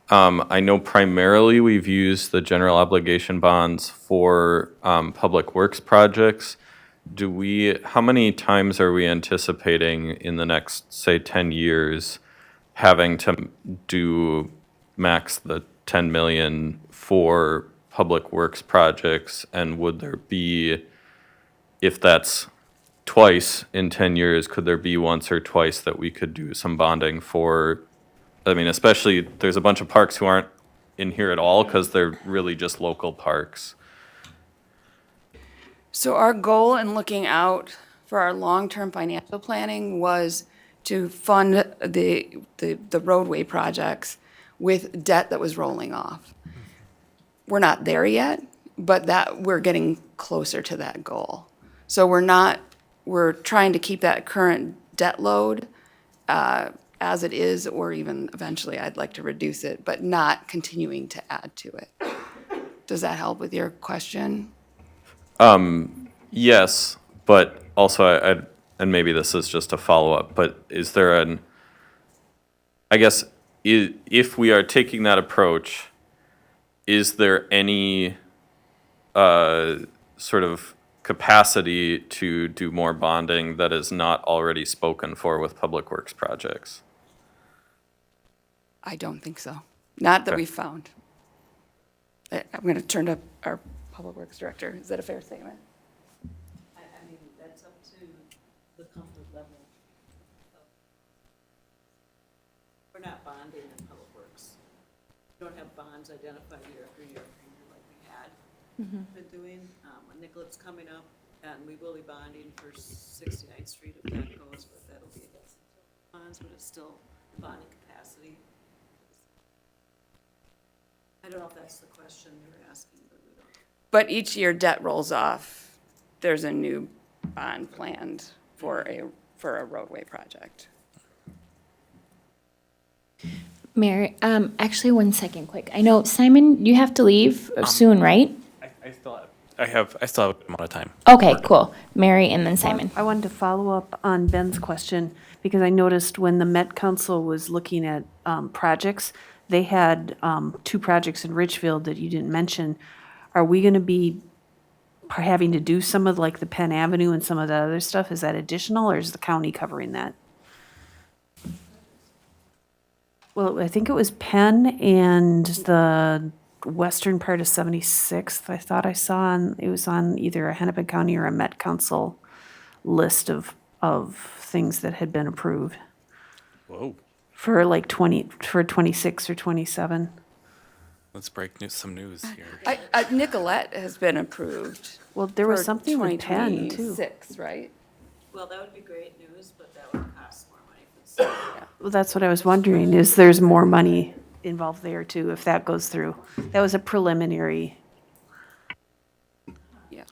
I know primarily we've used the general obligation bonds for public works projects. How many times are we anticipating in the next, say, 10 years having to do max the 10 million for public works projects? And would there be, if that's twice in 10 years, could there be once or twice that we could do some bonding for, especially there's a bunch of parks who aren't in here at all because they're really just local parks.
So our goal in looking out for our long-term financial planning was to fund the roadway projects with debt that was rolling off. We're not there yet, but we're getting closer to that goal. So we're trying to keep that current debt load as it is, or even eventually I'd like to reduce it, but not continuing to add to it. Does that help with your question?
Yes, but also and maybe this is just a follow-up, but is there I guess, if we are taking that approach, is there any sort of capacity to do more bonding that is not already spoken for with public works projects?
I don't think so. Not that
Okay.
we've found. I'm going to turn to our Public Works Director. Is that a fair statement?
I mean, that's up to the comfort level. We're not bonding in Public Works. We don't have bonds identified year after year after year like we had been doing. Nicolet's coming up, and we will be bonding for 69th Street if that goes, but that'll be against bonds, but it's still bonding capacity. I don't know if that's the question you're asking, but we don't.
But each year debt rolls off, there's a new bond planned for a roadway project.
Mayor, actually, 1 second, quick. I know, Simon, you have to leave soon, right?
I still have a amount of time.
Okay, cool. Mary and then Simon.
I wanted to follow up on Ben's question, because I noticed when the Met Council was looking at projects, they had 2 projects in Richfield that you didn't mention. Are we going to be having to do some of like the Penn Avenue and some of the other stuff? Is that additional, or is the county covering that? Well, I think it was Penn and the western part of 76th. I thought I saw it was on either a Hennepin County or a Met Council list of things that had been approved
Whoa,
for like 26 or 27.
let's break some news here.
Nicolette has been approved.
Well, there was
for
something with Penn too.
2026, right?
Well, that would be great news, but that would cost more money for the city.
Well, that's what I was wondering, is there's more money involved there too, if that goes through. That was a preliminary.
Yeah.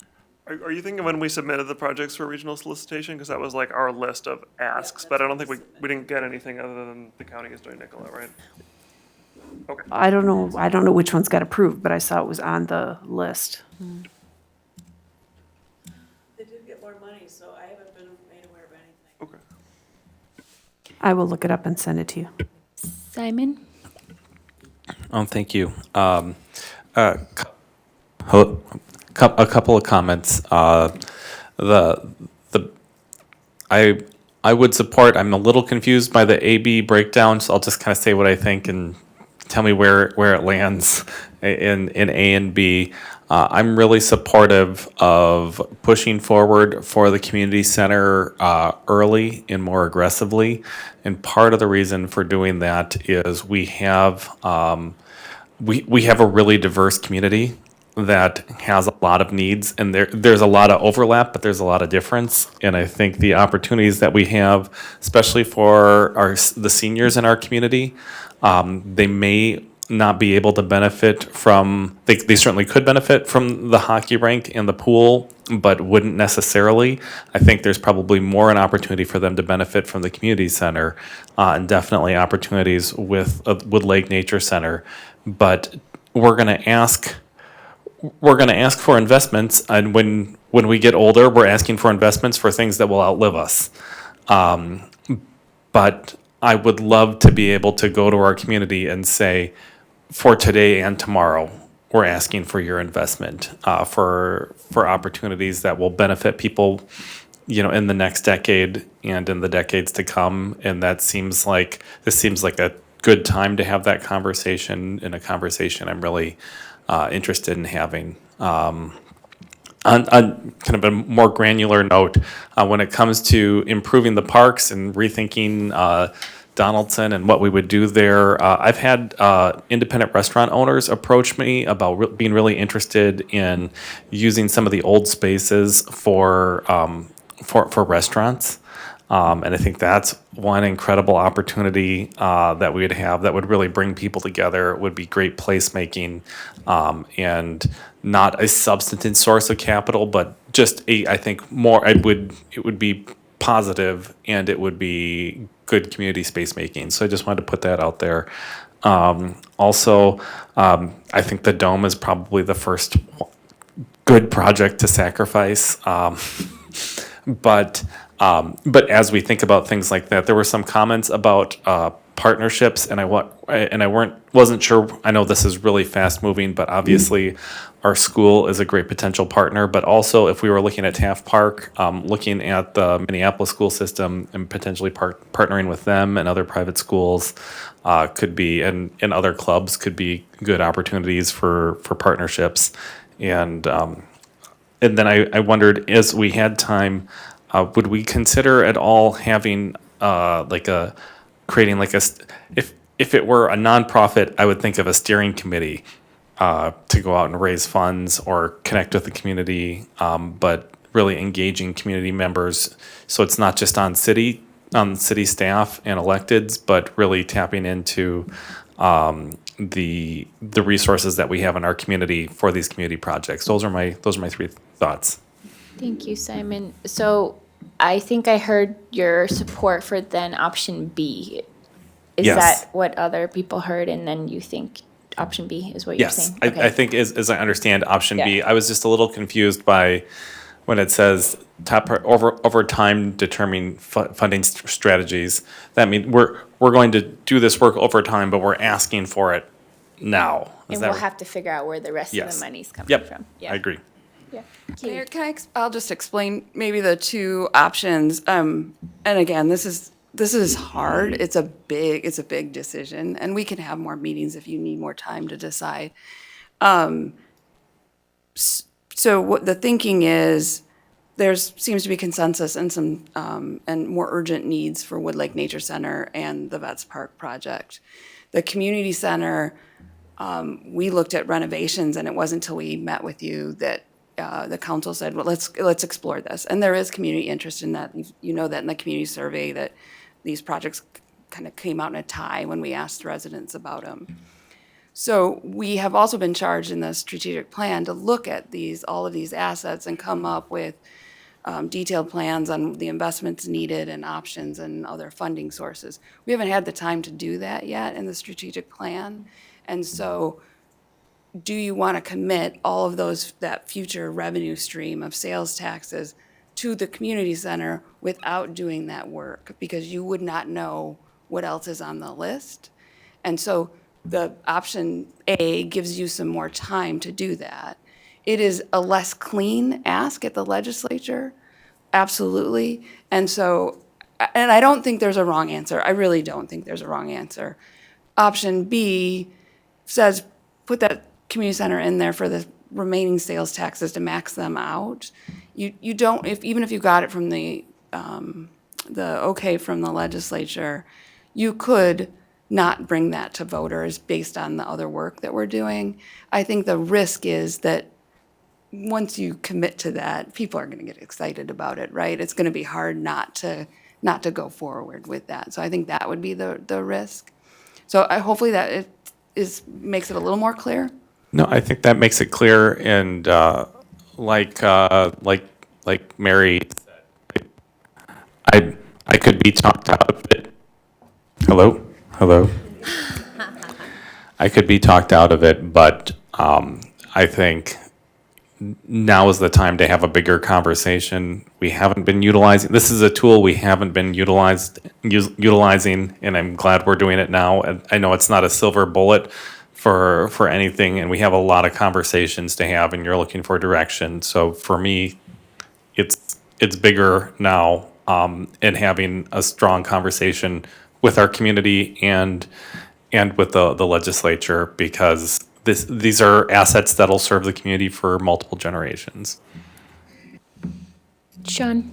Are you thinking when we submitted the projects for regional solicitation? Because that was like our list of asks, but I don't think we didn't get anything other than the county is doing Nicolette, right? Okay.
I don't know which ones got approved, but I saw it was on the list.
They did get more money, so I haven't been made aware of anything.
Okay.
I will look it up and send it to you.
Simon?
Oh, thank you. A couple of comments. I would support. I'm a little confused by the AB breakdown, so I'll just kind of say what I think and tell me where it lands in A and B. I'm really supportive of pushing forward for the community center early and more aggressively. And part of the reason for doing that is we have a really diverse community that has a lot of needs, and there's a lot of overlap, but there's a lot of difference. And I think the opportunities that we have, especially for the seniors in our community, they may not be able to benefit from, they certainly could benefit from the hockey rink and the pool, but wouldn't necessarily. I think there's probably more an opportunity for them to benefit from the community center, and definitely opportunities with Lake Nature Center. But we're going to ask for investments, and when we get older, we're asking for investments for things that will outlive us. But I would love to be able to go to our community and say, for today and tomorrow, we're asking for your investment for opportunities that will benefit people, in the next decade and in the decades to come. And this seems like a good time to have that conversation, and a conversation I'm really interested in having. On kind of a more granular note, when it comes to improving the parks and rethinking Donaldson and what we would do there, I've had independent restaurant owners approach me about being really interested in using some of the old spaces for for restaurants. And I think that's one incredible opportunity that we would have that would really bring people together. It would be great placemaking, and not a substantive source of capital, but just I think more. It would be positive, and it would be good community space making. So I just wanted to put that out there. Also, I think the dome is probably the first good project to sacrifice. But as we think about things like that, there were some comments about partnerships, and wasn't sure. I know this is really fast moving, but obviously, our school is a great potential partner. But also, if we were looking at Taft Park, looking at the Minneapolis school system and potentially partnering with them and other private schools could be, and other clubs could be good opportunities for partnerships. And then I wondered, as we had time, would we consider at all having creating if it were a nonprofit, I would think of a steering committee to go out and raise funds or connect with the community, but really engaging community members. So it's not just on city staff and electeds, but really tapping into the resources that we have in our community for these community projects. Those are my three thoughts.
Thank you, Simon. So I think I heard your support for then option B. Is
Yes.
that what other people heard, and then you think option B is what you're
Yes,
saying?
I think as I understand option B,
Yeah.
I was just a little confused by when it says over time determining funding strategies. That means we're going to do this work over time, but we're asking for it now. Is
And
that
we'll
right?
have to figure out where the rest of
Yes.
the money's coming
Yep,
from.
I agree.
Yeah.
Mayor, I'll just explain maybe the two options. And again, this is hard. It's a big decision, and we can have more meetings if you need more time to decide. So what the thinking is, seems to be consensus and some and more urgent needs for Wood Lake Nature Center and the Vets Park project. The community center, we looked at renovations, and it wasn't until we met with you that the council said, well, let's explore this. And there is community interest in that. You know that in the community survey that these projects kind of came out in a tie when we asked residents about them. So we have also been charged in the strategic plan to look at all of these assets and come up with detailed plans on the investments needed and options and other funding sources. We haven't had the time to do that yet in the strategic plan. And so do you want to commit all of that future revenue stream of sales taxes to the community center without doing that work? Because you would not know what else is on the list. And so the option A gives you some more time to do that. It is a less clean ask at the legislature, absolutely. And I don't think there's a wrong answer. I really don't think there's a wrong answer. Option B says, put that community center in there for the remaining sales taxes to max them out. You don't, even if you got it from the okay from the legislature, you could not bring that to voters based on the other work that we're doing. I think the risk is that once you commit to that, people are going to get excited about it, right? It's going to be hard not to go forward with that. So I think that would be the risk. So hopefully that makes it a little more clear.
No, I think that makes it clear, and like Mary said, I could be talked out of it. Hello. I could be talked out of it, but I think now is the time to have a bigger conversation. We haven't been utilizing, this is a tool we haven't been utilizing, and I'm glad we're doing it now. And I know it's not a silver bullet for anything, and we have a lot of conversations to have, and you're looking for direction. So for me, it's bigger now, and having a strong conversation with our community and with the legislature, because these are assets that'll serve the community for multiple generations.
Sean?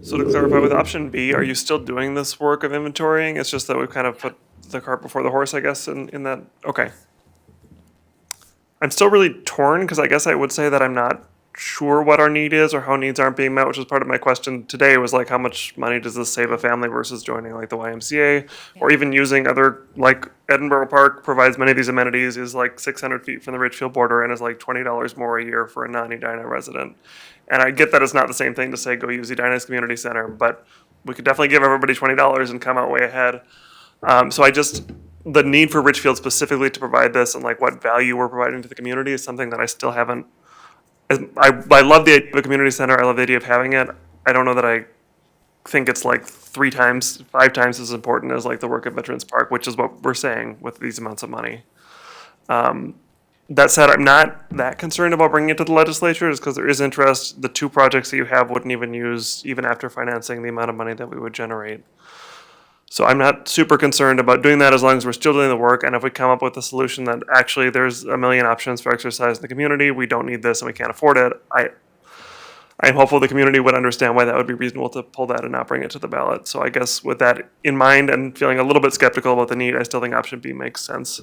So to clarify, with option B, are you still doing this work of inventorying? It's just that we've kind of put the cart before the horse, I guess, in that, okay. I'm still really torn, because I guess I would say that I'm not sure what our need is or how needs aren't being met, which is part of my question today was like, how much money does this save a family versus joining like the YMCA or even using other, like Edinburgh Park provides many of these amenities, is like 600 feet from the Richfield border and is like $20 more a year for a non-Edina resident. And I get that it's not the same thing to say go use Edina's community center, but we could definitely give everybody $20 and come out way ahead. The need for Richfield specifically to provide this and like what value we're providing to the community is something that I still haven't. I love the idea of a community center. I love the idea of having it. I don't know that I think it's like 3 times, 5 times as important as like the work at Veterans Park, which is what we're saying with these amounts of money. That said, I'm not that concerned about bringing it to the legislature, just because there is interest. The 2 projects that you have wouldn't even use, even after financing, the amount of money that we would generate. So I'm not super concerned about doing that as long as we're still doing the work. And if we come up with a solution that actually there's a million options for exercise in the community, we don't need this and we can't afford it, I'm hopeful the community would understand why that would be reasonable to pull that and not bring it to the ballot. So I guess with that in mind and feeling a little bit skeptical about the need, I still think option B makes sense.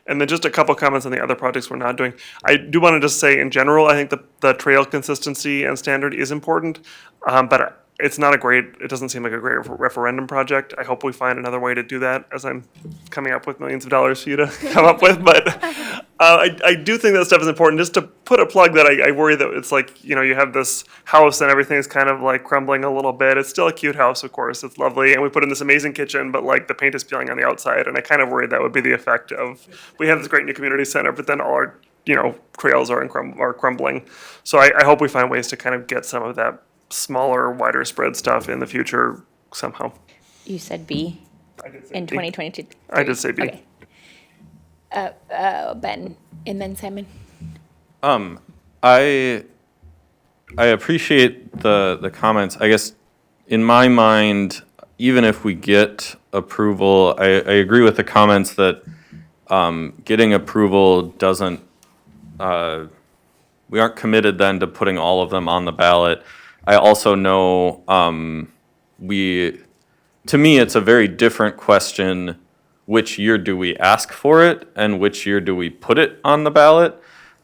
And then just a couple comments on the other projects we're not doing. I do want to just say in general, I think the trail consistency and standard is important, but it's not it doesn't seem like a great referendum project. I hope we find another way to do that as I'm coming up with millions of dollars for you to come up with. But I do think that stuff is important. Just to put a plug that I worry that it's like, you have this house and everything's kind of like crumbling a little bit. It's still a cute house, of course. It's lovely. And we put in this amazing kitchen, but like the paint is peeling on the outside. And I kind of worried that would be the effect of, we have this great new community center, but then all our, trails are crumbling. So I hope we find ways to kind of get some of that smaller, wider spread stuff in the future somehow.
You said B in 2022.
I did say B.
Okay. Ben, and then Simon.
I appreciate the comments. I guess in my mind, even if we get approval, I agree with the comments that getting approval doesn't, we aren't committed then to putting all of them on the ballot. I also know to me, it's a very different question, which year do we ask for it and which year do we put it on the ballot?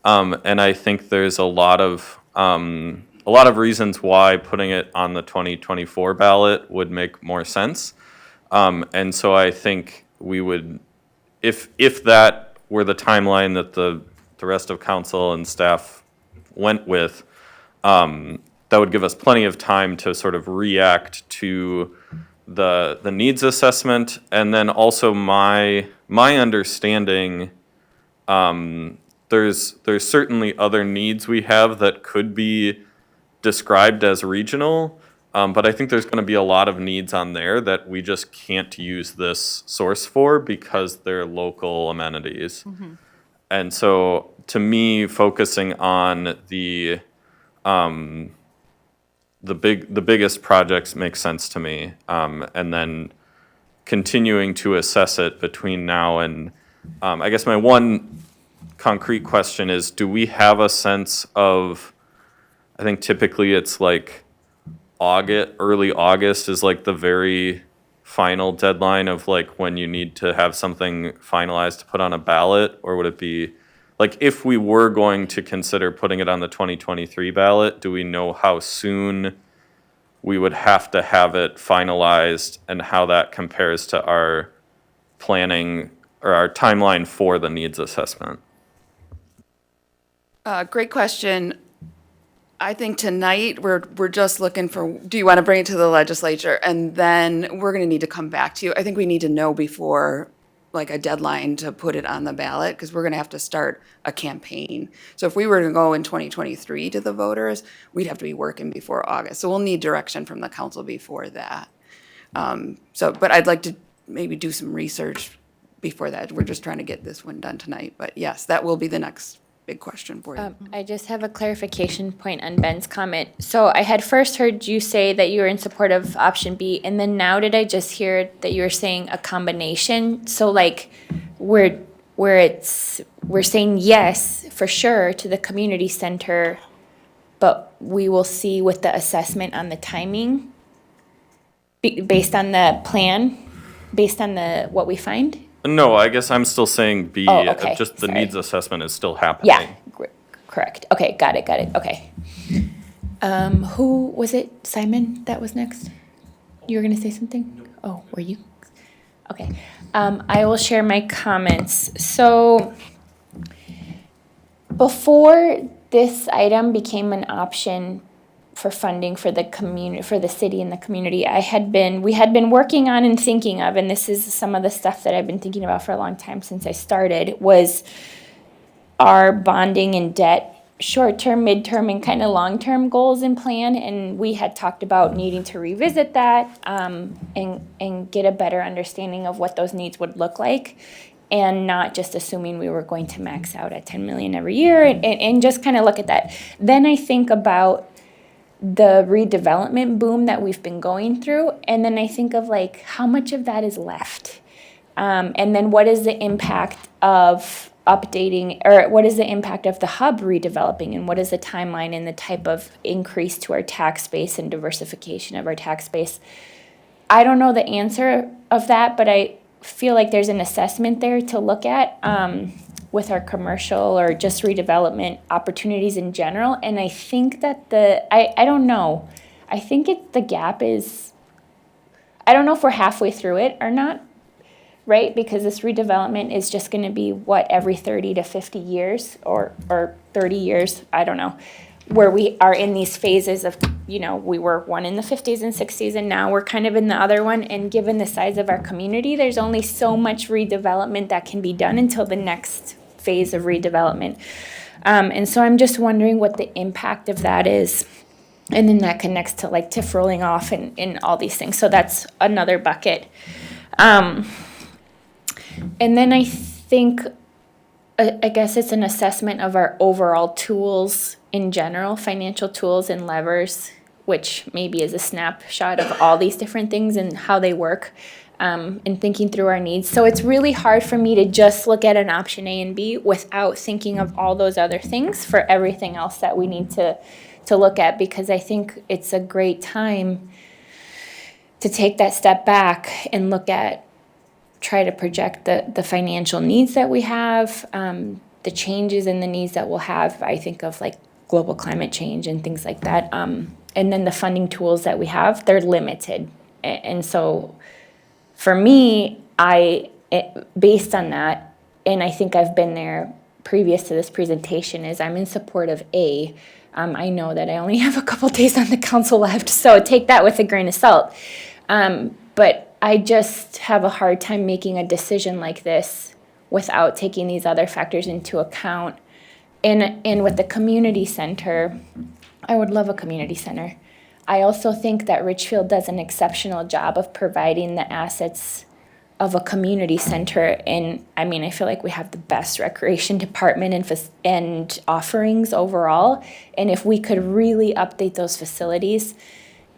And I think there's a lot of reasons why putting it on the 2024 ballot would make more sense. And so I think we would, if that were the timeline that the rest of council and staff went with, that would give us plenty of time to sort of react to the needs assessment. And then also my understanding, there's certainly other needs we have that could be described as regional, but I think there's going to be a lot of needs on there that we just can't use this source for because they're local amenities. Mm-hmm. And so to me, focusing on the biggest projects makes sense to me, and then continuing to assess it between now and, I guess my one concrete question is, do we have a sense of, I think typically it's like early August is like the very final deadline of like when you need to have something finalized to put on a ballot, or would it be, like if we were going to consider putting it on the 2023 ballot, do we know how soon we would have to have it finalized and how that compares to our planning or our timeline for the needs assessment?
Great question. I think tonight we're just looking for, do you want to bring it to the legislature? And then we're going to need to come back to you. I think we need to know before like a deadline to put it on the ballot, because we're going to have to start a campaign. So if we were to go in 2023 to the voters, we'd have to be working before August. So we'll need direction from the council before that. But I'd like to maybe do some research before that. We're just trying to get this one done tonight. But yes, that will be the next big question for you.
I just have a clarification point on Ben's comment. So I had first heard you say that you were in support of option B, and then now did I just hear that you were saying a combination? So like we're saying yes for sure to the community center, but we will see with the assessment on the timing based on the plan, based on what we find?
No, I guess I'm still saying B.
Oh, okay.
Just the
Sorry.
needs assessment is still happening.
Yeah, Correct. Okay, got it, okay. Who was it? Simon, that was next? You were gonna say something? Oh, were you? Okay. I will share my comments. So before this item became an option for funding for the community, for the city and the community, we had been working on and thinking of, and this is some of the stuff that I've been thinking about for a long time since I started, was our bonding and debt short-term, mid-term, and kind of long-term goals and plan. And we had talked about needing to revisit that and get a better understanding of what those needs would look like, and not just assuming we were going to max out at 10 million every year, and just kind of look at that. Then I think about the redevelopment boom that we've been going through, and then I think of like how much of that is left, and then what is the impact of updating, or what is the impact of the hub redeveloping, and what is the timeline and the type of increase to our tax base and diversification of our tax base. I don't know the answer of that, but I feel like there's an assessment there to look at with our commercial or just redevelopment opportunities in general. And I think that I don't know. I think the gap is, I don't know if we're halfway through it or not, right? Because this redevelopment is just going to be every 30 to 50 years or 30 years, I don't know, where we are in these phases of, we were one in the 50s and 60s, and now we're kind of in the other one. And given the size of our community, there's only so much redevelopment that can be done until the next phase of redevelopment. And so I'm just wondering what the impact of that is. And then that connects to like TIF rolling off and all these things. So that's another bucket. And then I think, I guess it's an assessment of our overall tools in general, financial tools and levers, which maybe is a snapshot of all these different things and how they work, and thinking through our needs. So it's really hard for me to just look at an option A and B without thinking of all those other things for everything else that we need to look at, because I think it's a great time to take that step back and try to project the financial needs that we have, the changes in the needs that we'll have. I think of like global climate change and things like that. And then the funding tools that we have, they're limited. And so for me, based on that, and I think I've been there previous to this presentation, is I'm in support of A. I know that I only have a couple days on the council left, so take that with a grain of salt. But I just have a hard time making a decision like this without taking these other factors into account. And with the community center, I would love a community center. I also think that Richfield does an exceptional job of providing the assets of a community center. And I mean, I feel like we have the best recreation department and offerings overall. And if we could really update those facilities,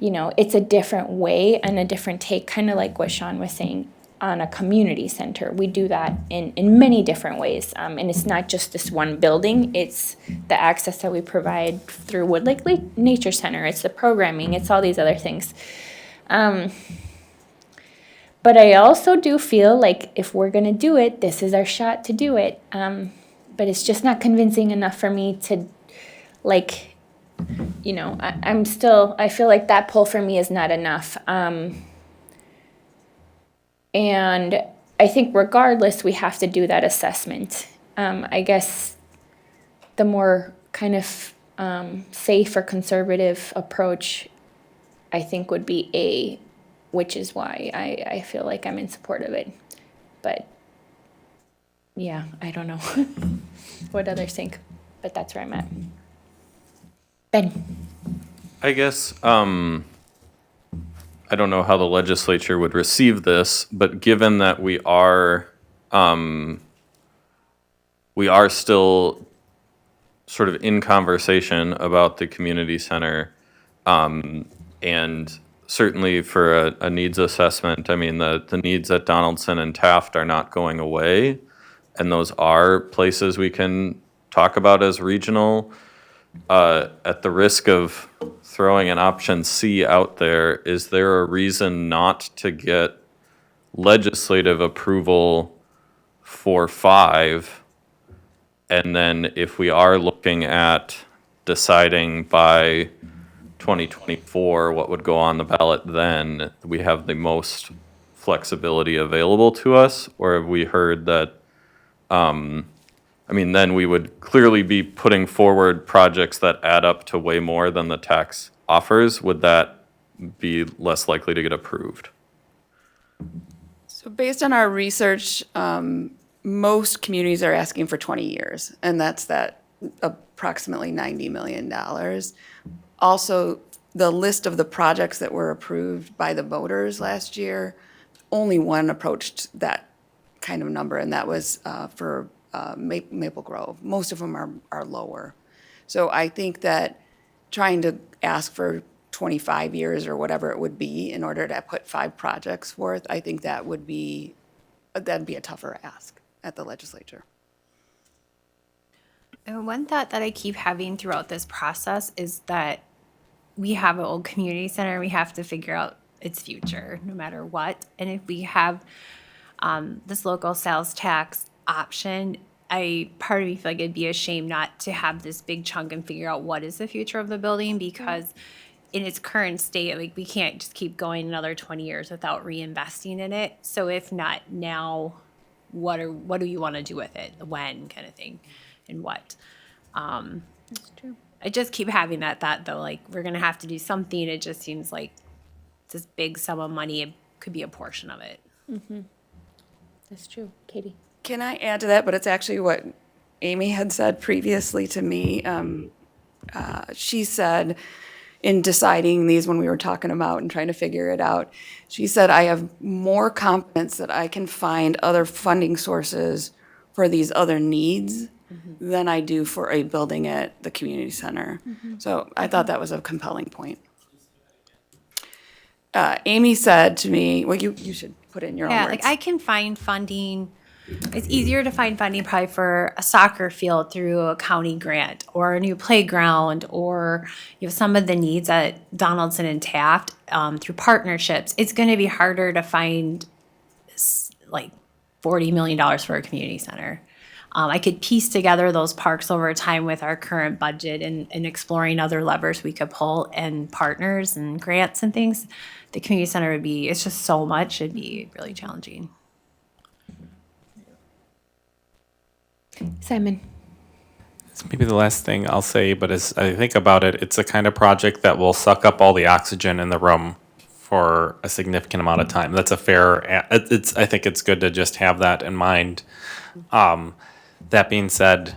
it's a different way and a different take, kind of like what Sean was saying on a community center. We do that in many different ways. And it's not just this one building, it's the access that we provide through Wood Lake Nature Center, it's the programming, it's all these other things. But I also do feel like if we're gonna do it, this is our shot to do it. But it's just not convincing enough for me to I feel like that pull for me is not enough. And I think regardless, we have to do that assessment. I guess the more kind of safe or conservative approach, I think, would be A, which is why I feel like I'm in support of it. But yeah, I don't know what others think, but that's where I'm at. Ben.
I guess, I don't know how the legislature would receive this, but given that we are still sort of in conversation about the community center, and certainly for a needs assessment, I mean, the needs at Donaldson and Taft are not going away, and those are places we can talk about as regional. At the risk of throwing an option C out there, is there a reason not to get legislative approval for 5 And then if we are looking at deciding by 2024 what would go on the ballot then, we have the most flexibility available to us? Or have we heard that, then we would clearly be putting forward projects that add up to way more than the tax offers. Would that be less likely to get approved?
So based on our research, most communities are asking for 20 years, and that's that approximately $90 million. Also, the list of the projects that were approved by the voters last year, only one approached that kind of number, and that was for Maple Grove. Most of them are lower. So I think that trying to ask for 25 years or whatever it would be in order to put 5 projects forth, I think that'd be a tougher ask at the legislature.
And one thought that I keep having throughout this process is that we have an old community center, we have to figure out its future no matter what. And if we have this local sales tax option, part of me feel like it'd be a shame not to have this big chunk and figure out what is the future of the building, because in its current state, like, we can't just keep going another 20 years without reinvesting in it. So if not now, what do you want to do with it? When, kind of thing, and what?
That's true.
I just keep having that thought, though, like, we're gonna have to do something. It just seems like this big sum of money, it could be a portion of it.
That's true. Katie?
Can I add to that? But it's actually what Amy had said previously to me. She said, in deciding these when we were talking about and trying to figure it out, she said, I have more confidence that I can find other funding sources for these other needs than I do for a building at the community center. So I thought that was a compelling point. Amy said to me, well, you should put it in your own
Yeah,
words.
like, I can find funding. It's easier to find funding probably for a soccer field through a county grant, or a new playground, or some of the needs at Donaldson and Taft through partnerships. It's going to be harder to find like $40 million for a community center. I could piece together those parks over time with our current budget and exploring other levers we could pull and partners and grants and things. The community center it's just so much, it'd be really challenging.
Simon?
It's maybe the last thing I'll say, but as I think about it, it's a kind of project that will suck up all the oxygen in the room for a significant amount of time. That's a fair, I think it's good to just have that in mind. That being said,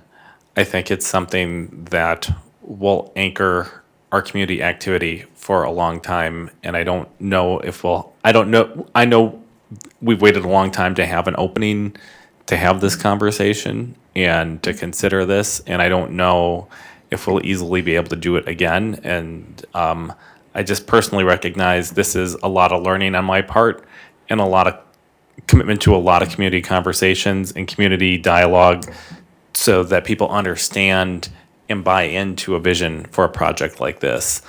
I think it's something that will anchor our community activity for a long time, and I don't know if I know we've waited a long time to have an opening to have this conversation and to consider this, and I don't know if we'll easily be able to do it again. And I just personally recognize this is a lot of learning on my part and a lot of commitment to a lot of community conversations and community dialogue so that people understand and buy into a vision for a project like this.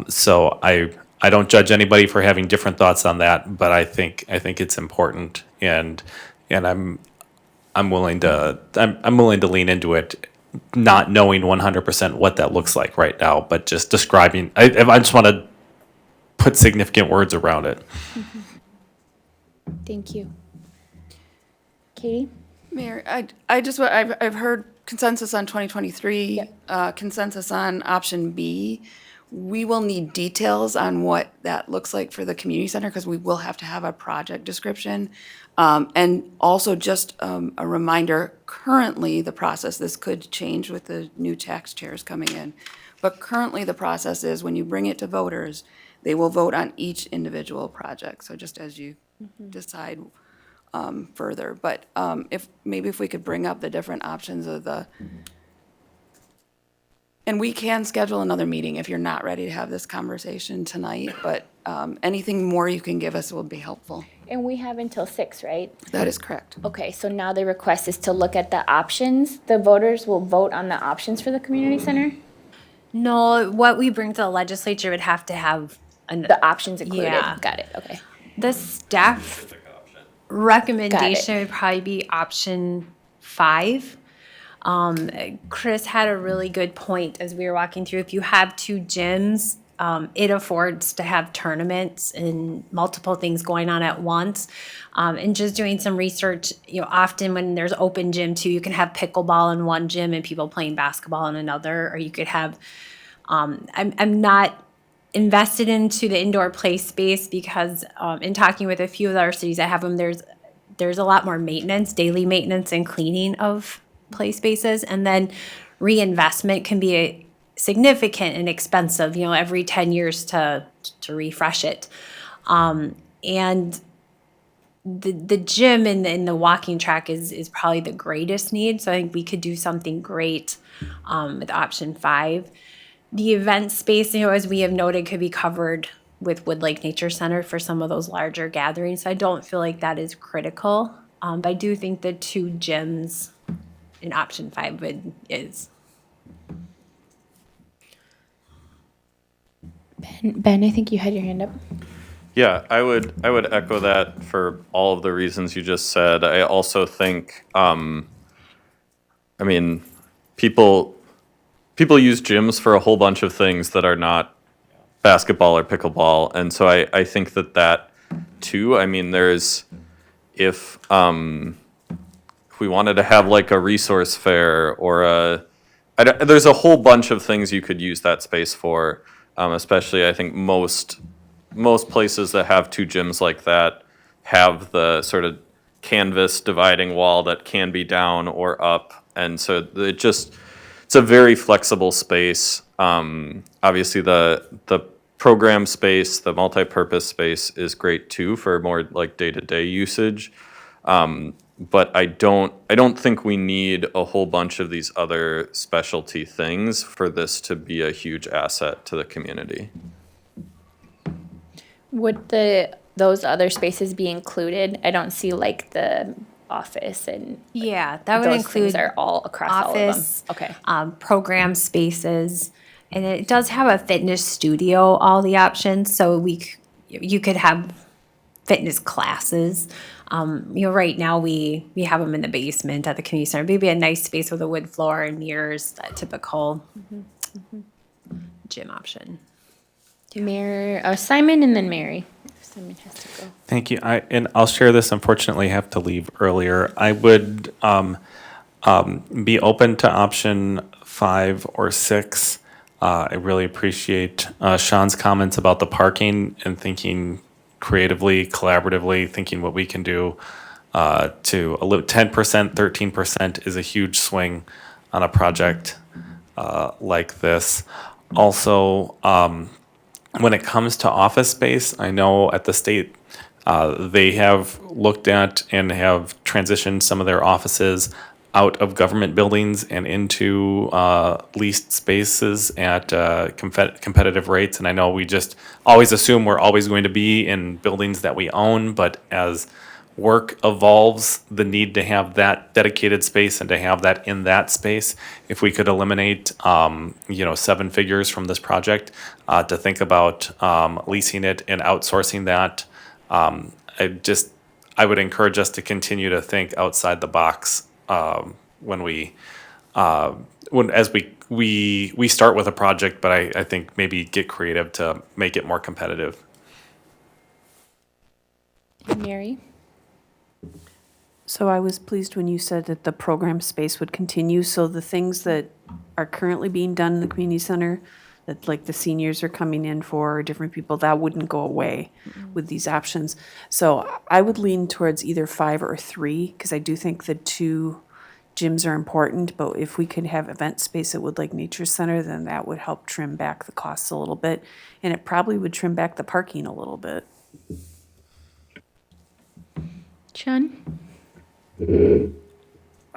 So I don't judge anybody for having different thoughts on that, but I think it's important, and I'm willing to lean into it, not knowing 100% what that looks like right now, but just describing. I just want to put significant words around it.
Thank you. Katie?
Mayor, I've heard consensus on 2023, consensus on option B. We will need details on what that looks like for the community center, because we will have to have a project description. And also just a reminder, currently the process, this could change with the new tax chairs coming in, but currently the process is when you bring it to voters, they will vote on each individual project. So just as you decide further, but if we could bring up the different options of and we can schedule another meeting if you're not ready to have this conversation tonight, but anything more you can give us will be helpful.
And we have until 6, right?
That is correct.
Okay, so now the request is to look at the options. The voters will vote on the options for the community center?
No, what we bring to the legislature would have to have
The options included?
Yeah.
Got it, okay.
the staff recommendation would probably be option 5. Chris had a really good point as we were walking through. If you have two gyms, it affords to have tournaments and multiple things going on at once. And just doing some research, often when there's open gym too, you can have pickleball in one gym and people playing basketball in another, or you could have, I'm not invested into the indoor play space because in talking with a few of our cities that have them, there's a lot more maintenance, daily maintenance and cleaning of play spaces, and then reinvestment can be significant and expensive, every 10 years to refresh it. And the gym and the walking track is probably the greatest need. So I think we could do something great with option 5. The event space, as we have noted, could be covered with Wood Lake Nature Center for some of those larger gatherings. So I don't feel like that is critical. But I do think the 2 gyms in option 5 is.
Ben, I think you had your hand up.
Yeah, I would echo that for all of the reasons you just said. I also think, people use gyms for a whole bunch of things that are not basketball or pickleball, and so I think that too. There's if we wanted to have like a resource fair or there's a whole bunch of things you could use that space for. Especially, I think most places that have 2 gyms like that have the sort of canvas dividing wall that can be down or up, and so it's a very flexible space. Obviously, the program space, the multi-purpose space is great too for more like day-to-day usage. But I don't think we need a whole bunch of these other specialty things for this to be a huge asset to the community.
Would those other spaces be included? I don't see like the office and
Yeah, that would
those
include
things are all across all of them.
office,
Okay.
program spaces, and it does have a fitness studio, all the options, so you could have fitness classes. Right now we have them in the basement at the community center. Maybe a nice space with a wood floor and mirrors, that typical gym option.
Simon and then Mary. Simon has to go.
Thank you. I'll share this. Unfortunately, I have to leave earlier. I would be open to option 5 or 6. I really appreciate Sean's comments about the parking and thinking creatively, collaboratively, thinking what we can do to 10%, 13% is a huge swing on a project like this. Also, when it comes to office space, I know at the state they have looked at and have transitioned some of their offices out of government buildings and into leased spaces at competitive rates. And I know we just always assume we're always going to be in buildings that we own, but as work evolves, the need to have that dedicated space and to have that in that space, if we could eliminate 7 figures from this project, to think about leasing it and outsourcing that, I would encourage us to continue to think outside the box when we start with a project, but I think maybe get creative to make it more competitive.
Mary?
So I was pleased when you said that the program space would continue. So the things that are currently being done in the community center, that like the seniors are coming in for, different people, that wouldn't go away with these options. So I would lean towards either 5 or 3, because I do think the 2 gyms are important, but if we could have event space at Wood Lake Nature Center, then that would help trim back the costs a little bit, and it probably would trim back the parking a little bit.
Sean?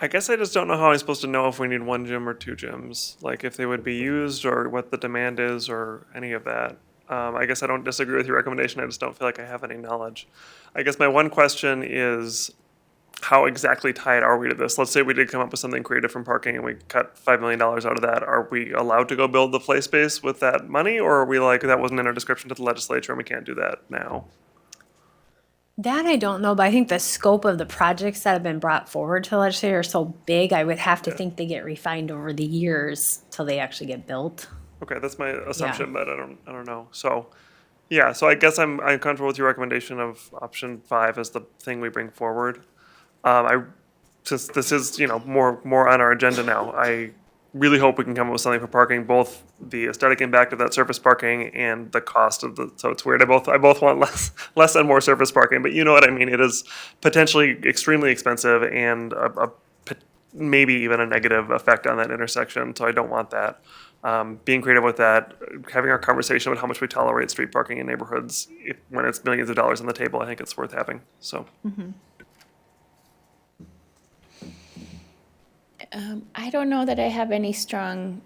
I guess I just don't know how I'm supposed to know if we need 1 gym or 2 gyms, like if they would be used or what the demand is or any of that. I guess I don't disagree with your recommendation. I just don't feel like I have any knowledge. I guess my one question is, how exactly tied are we to this? Let's say we did come up with something creative from parking and we cut $5 million out of that. Are we allowed to go build the play space with that money? Or are we like, that wasn't in our description to the legislature and we can't do that now?
That I don't know, but I think the scope of the projects that have been brought forward to the legislature are so big, I would have to think they get refined over the years till they actually get built.
Okay, that's my assumption, but I don't know. So, yeah, so I guess I'm comfortable with your recommendation of option 5 as the thing we bring forward. Since this is, more on our agenda now, I really hope we can come up with something for parking, both the aesthetic impact of that surface parking and the cost of the, so it's weird, I both want less and more surface parking, but you know what I mean, it is potentially extremely expensive and maybe even a negative effect on that intersection, so I don't want that. Being creative with that, having our conversation about how much we tolerate street parking in neighborhoods, when it's millions of dollars on the table, I think it's worth having, so.
I don't know that I have any strong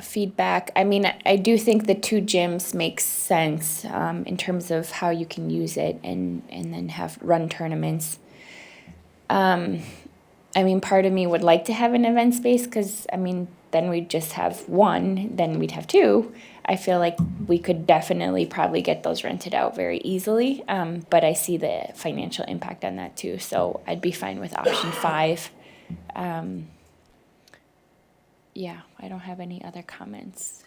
feedback. I mean, I do think the 2 gyms make sense in terms of how you can use it and then have run tournaments. I mean, part of me would like to have an event space because, I mean, then we'd just have 1, then we'd have 2. I feel like we could definitely probably get those rented out very easily, but I see the financial impact on that too, so I'd be fine with option 5. Yeah, I don't have any other comments.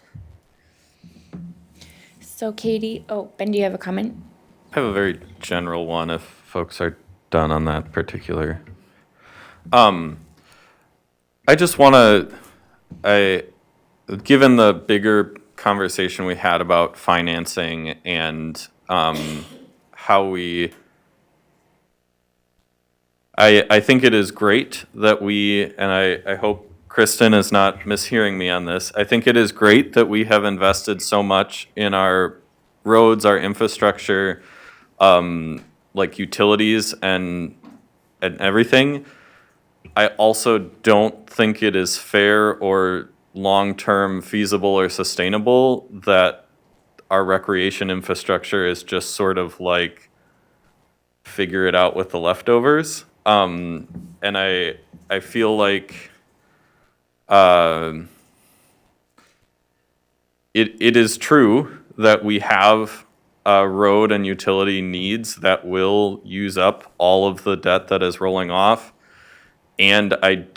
So Katie, Ben, do you have a comment?
I have a very general one if folks are done on that particular. I just want to, given the bigger conversation we had about financing and how we, I think it is great that we, and I hope Kristen is not mishearing me on this, I think it is great that we have invested so much in our roads, our infrastructure, like utilities and everything. I also don't think it is fair or long-term feasible or sustainable that our recreation infrastructure is just sort of like figure it out with the leftovers. And I feel like it is true that we have road and utility needs that will use up all of the debt that is rolling off. And I'm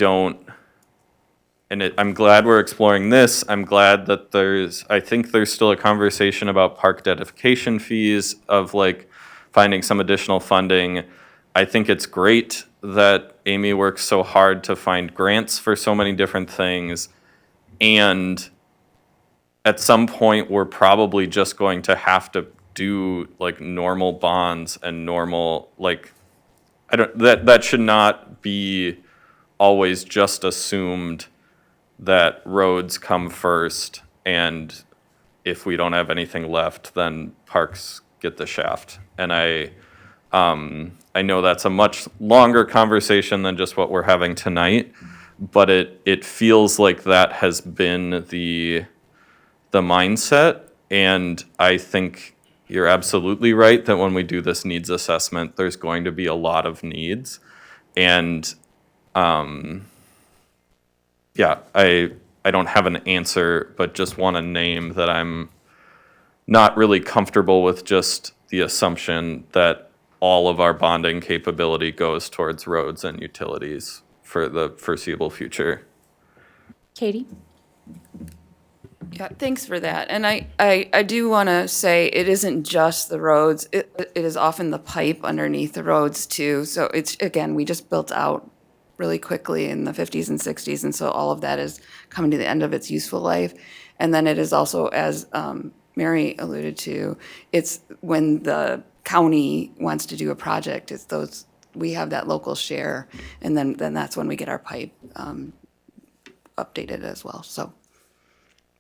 glad we're exploring this. I'm glad that I think there's still a conversation about park dedication fees of like finding some additional funding. I think it's great that Amy works so hard to find grants for so many different things. And at some point, we're probably just going to have to do like normal bonds and normal, like, that should not be always just assumed that roads come first, and if we don't have anything left, then parks get the shaft. And I know that's a much longer conversation than just what we're having tonight, but it feels like that has been the mindset, and I think you're absolutely right that when we do this needs assessment, there's going to be a lot of needs. And yeah, I don't have an answer, but just want to name that I'm not really comfortable with just the assumption that all of our bonding capability goes towards roads and utilities for the foreseeable future.
Katie?
Yeah, thanks for that. And I do want to say it isn't just the roads. It is often the pipe underneath the roads too. So it's, again, we just built out really quickly in the 50s and 60s. And so all of that is coming to the end of its useful life. And then it is also, as Mary alluded to, it's when the county wants to do a project, it's those, we have that local share. And then that's when we get our pipe updated as well, so.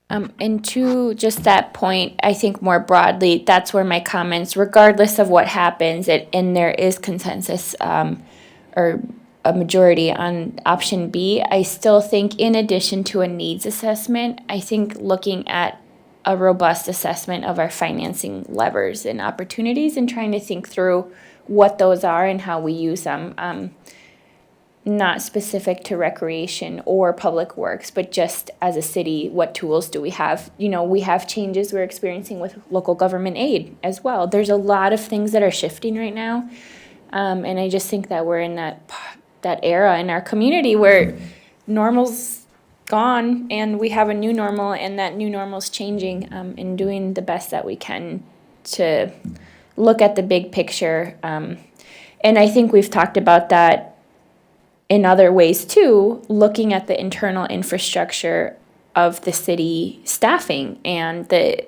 And to just that point, I think more broadly, that's where my comments, regardless of what happens, and there is consensus or a majority on option B, I still think in addition to a needs assessment, I think looking at a robust assessment of our financing levers and opportunities and trying to think through what those are and how we use them. not specific to recreation or public works, but just as a city, what tools do we have? You know, we have changes we're experiencing with local government aid as well. There's a lot of things that are shifting right now. And I just think that we're in that era in our community where normal's gone and we have a new normal, and that new normal's changing, and doing the best that we can to look at the big picture. And I think we've talked about that in other ways too, looking at the internal infrastructure of the city staffing and the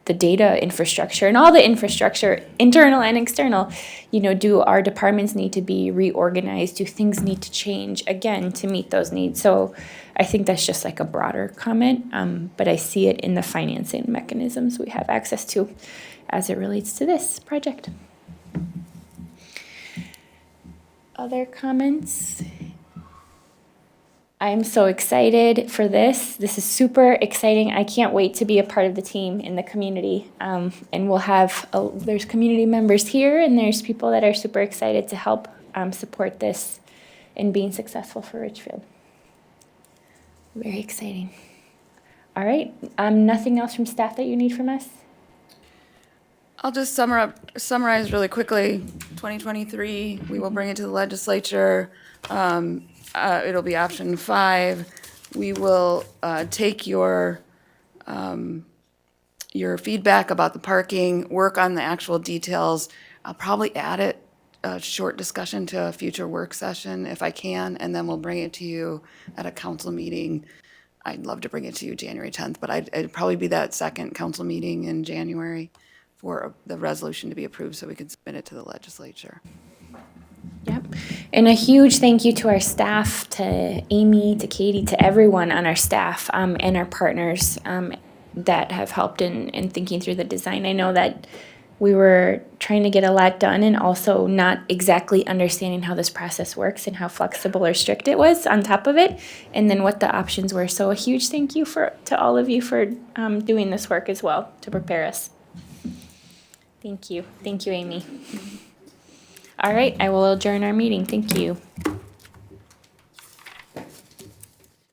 data infrastructure and all the infrastructure, internal and external. You know, do our departments need to be reorganized? Do things need to change again to meet those needs? So I think that's just like a broader comment, but I see it in the financing mechanisms we have access to as it relates to this project. Other comments? I'm so excited for this. This is super exciting. I can't wait to be a part of the team in the community. And we'll have, there's community members here, and there's people that are super excited to help support this in being successful for Richfield. Very exciting. All right, nothing else from staff that you need from us?
I'll just summarize really quickly. 2023, we will bring it to the legislature. It'll be option 5. We will take your feedback about the parking, work on the actual details. I'll probably add it, a short discussion to a future work session if I can, and then we'll bring it to you at a council meeting. I'd love to bring it to you January 10th, but it'd probably be that second council meeting in January for the resolution to be approved so we can submit it to the legislature.
Yep. And a huge thank you to our staff, to Amy, to Katie, to everyone on our staff, and our partners that have helped in thinking through the design. I know that we were trying to get a lot done and also not exactly understanding how this process works and how flexible or strict it was on top of it, and then what the options were. So a huge thank you to all of you for doing this work as well to prepare us. Thank you. Thank you, Amy. All right, I will adjourn our meeting. Thank you.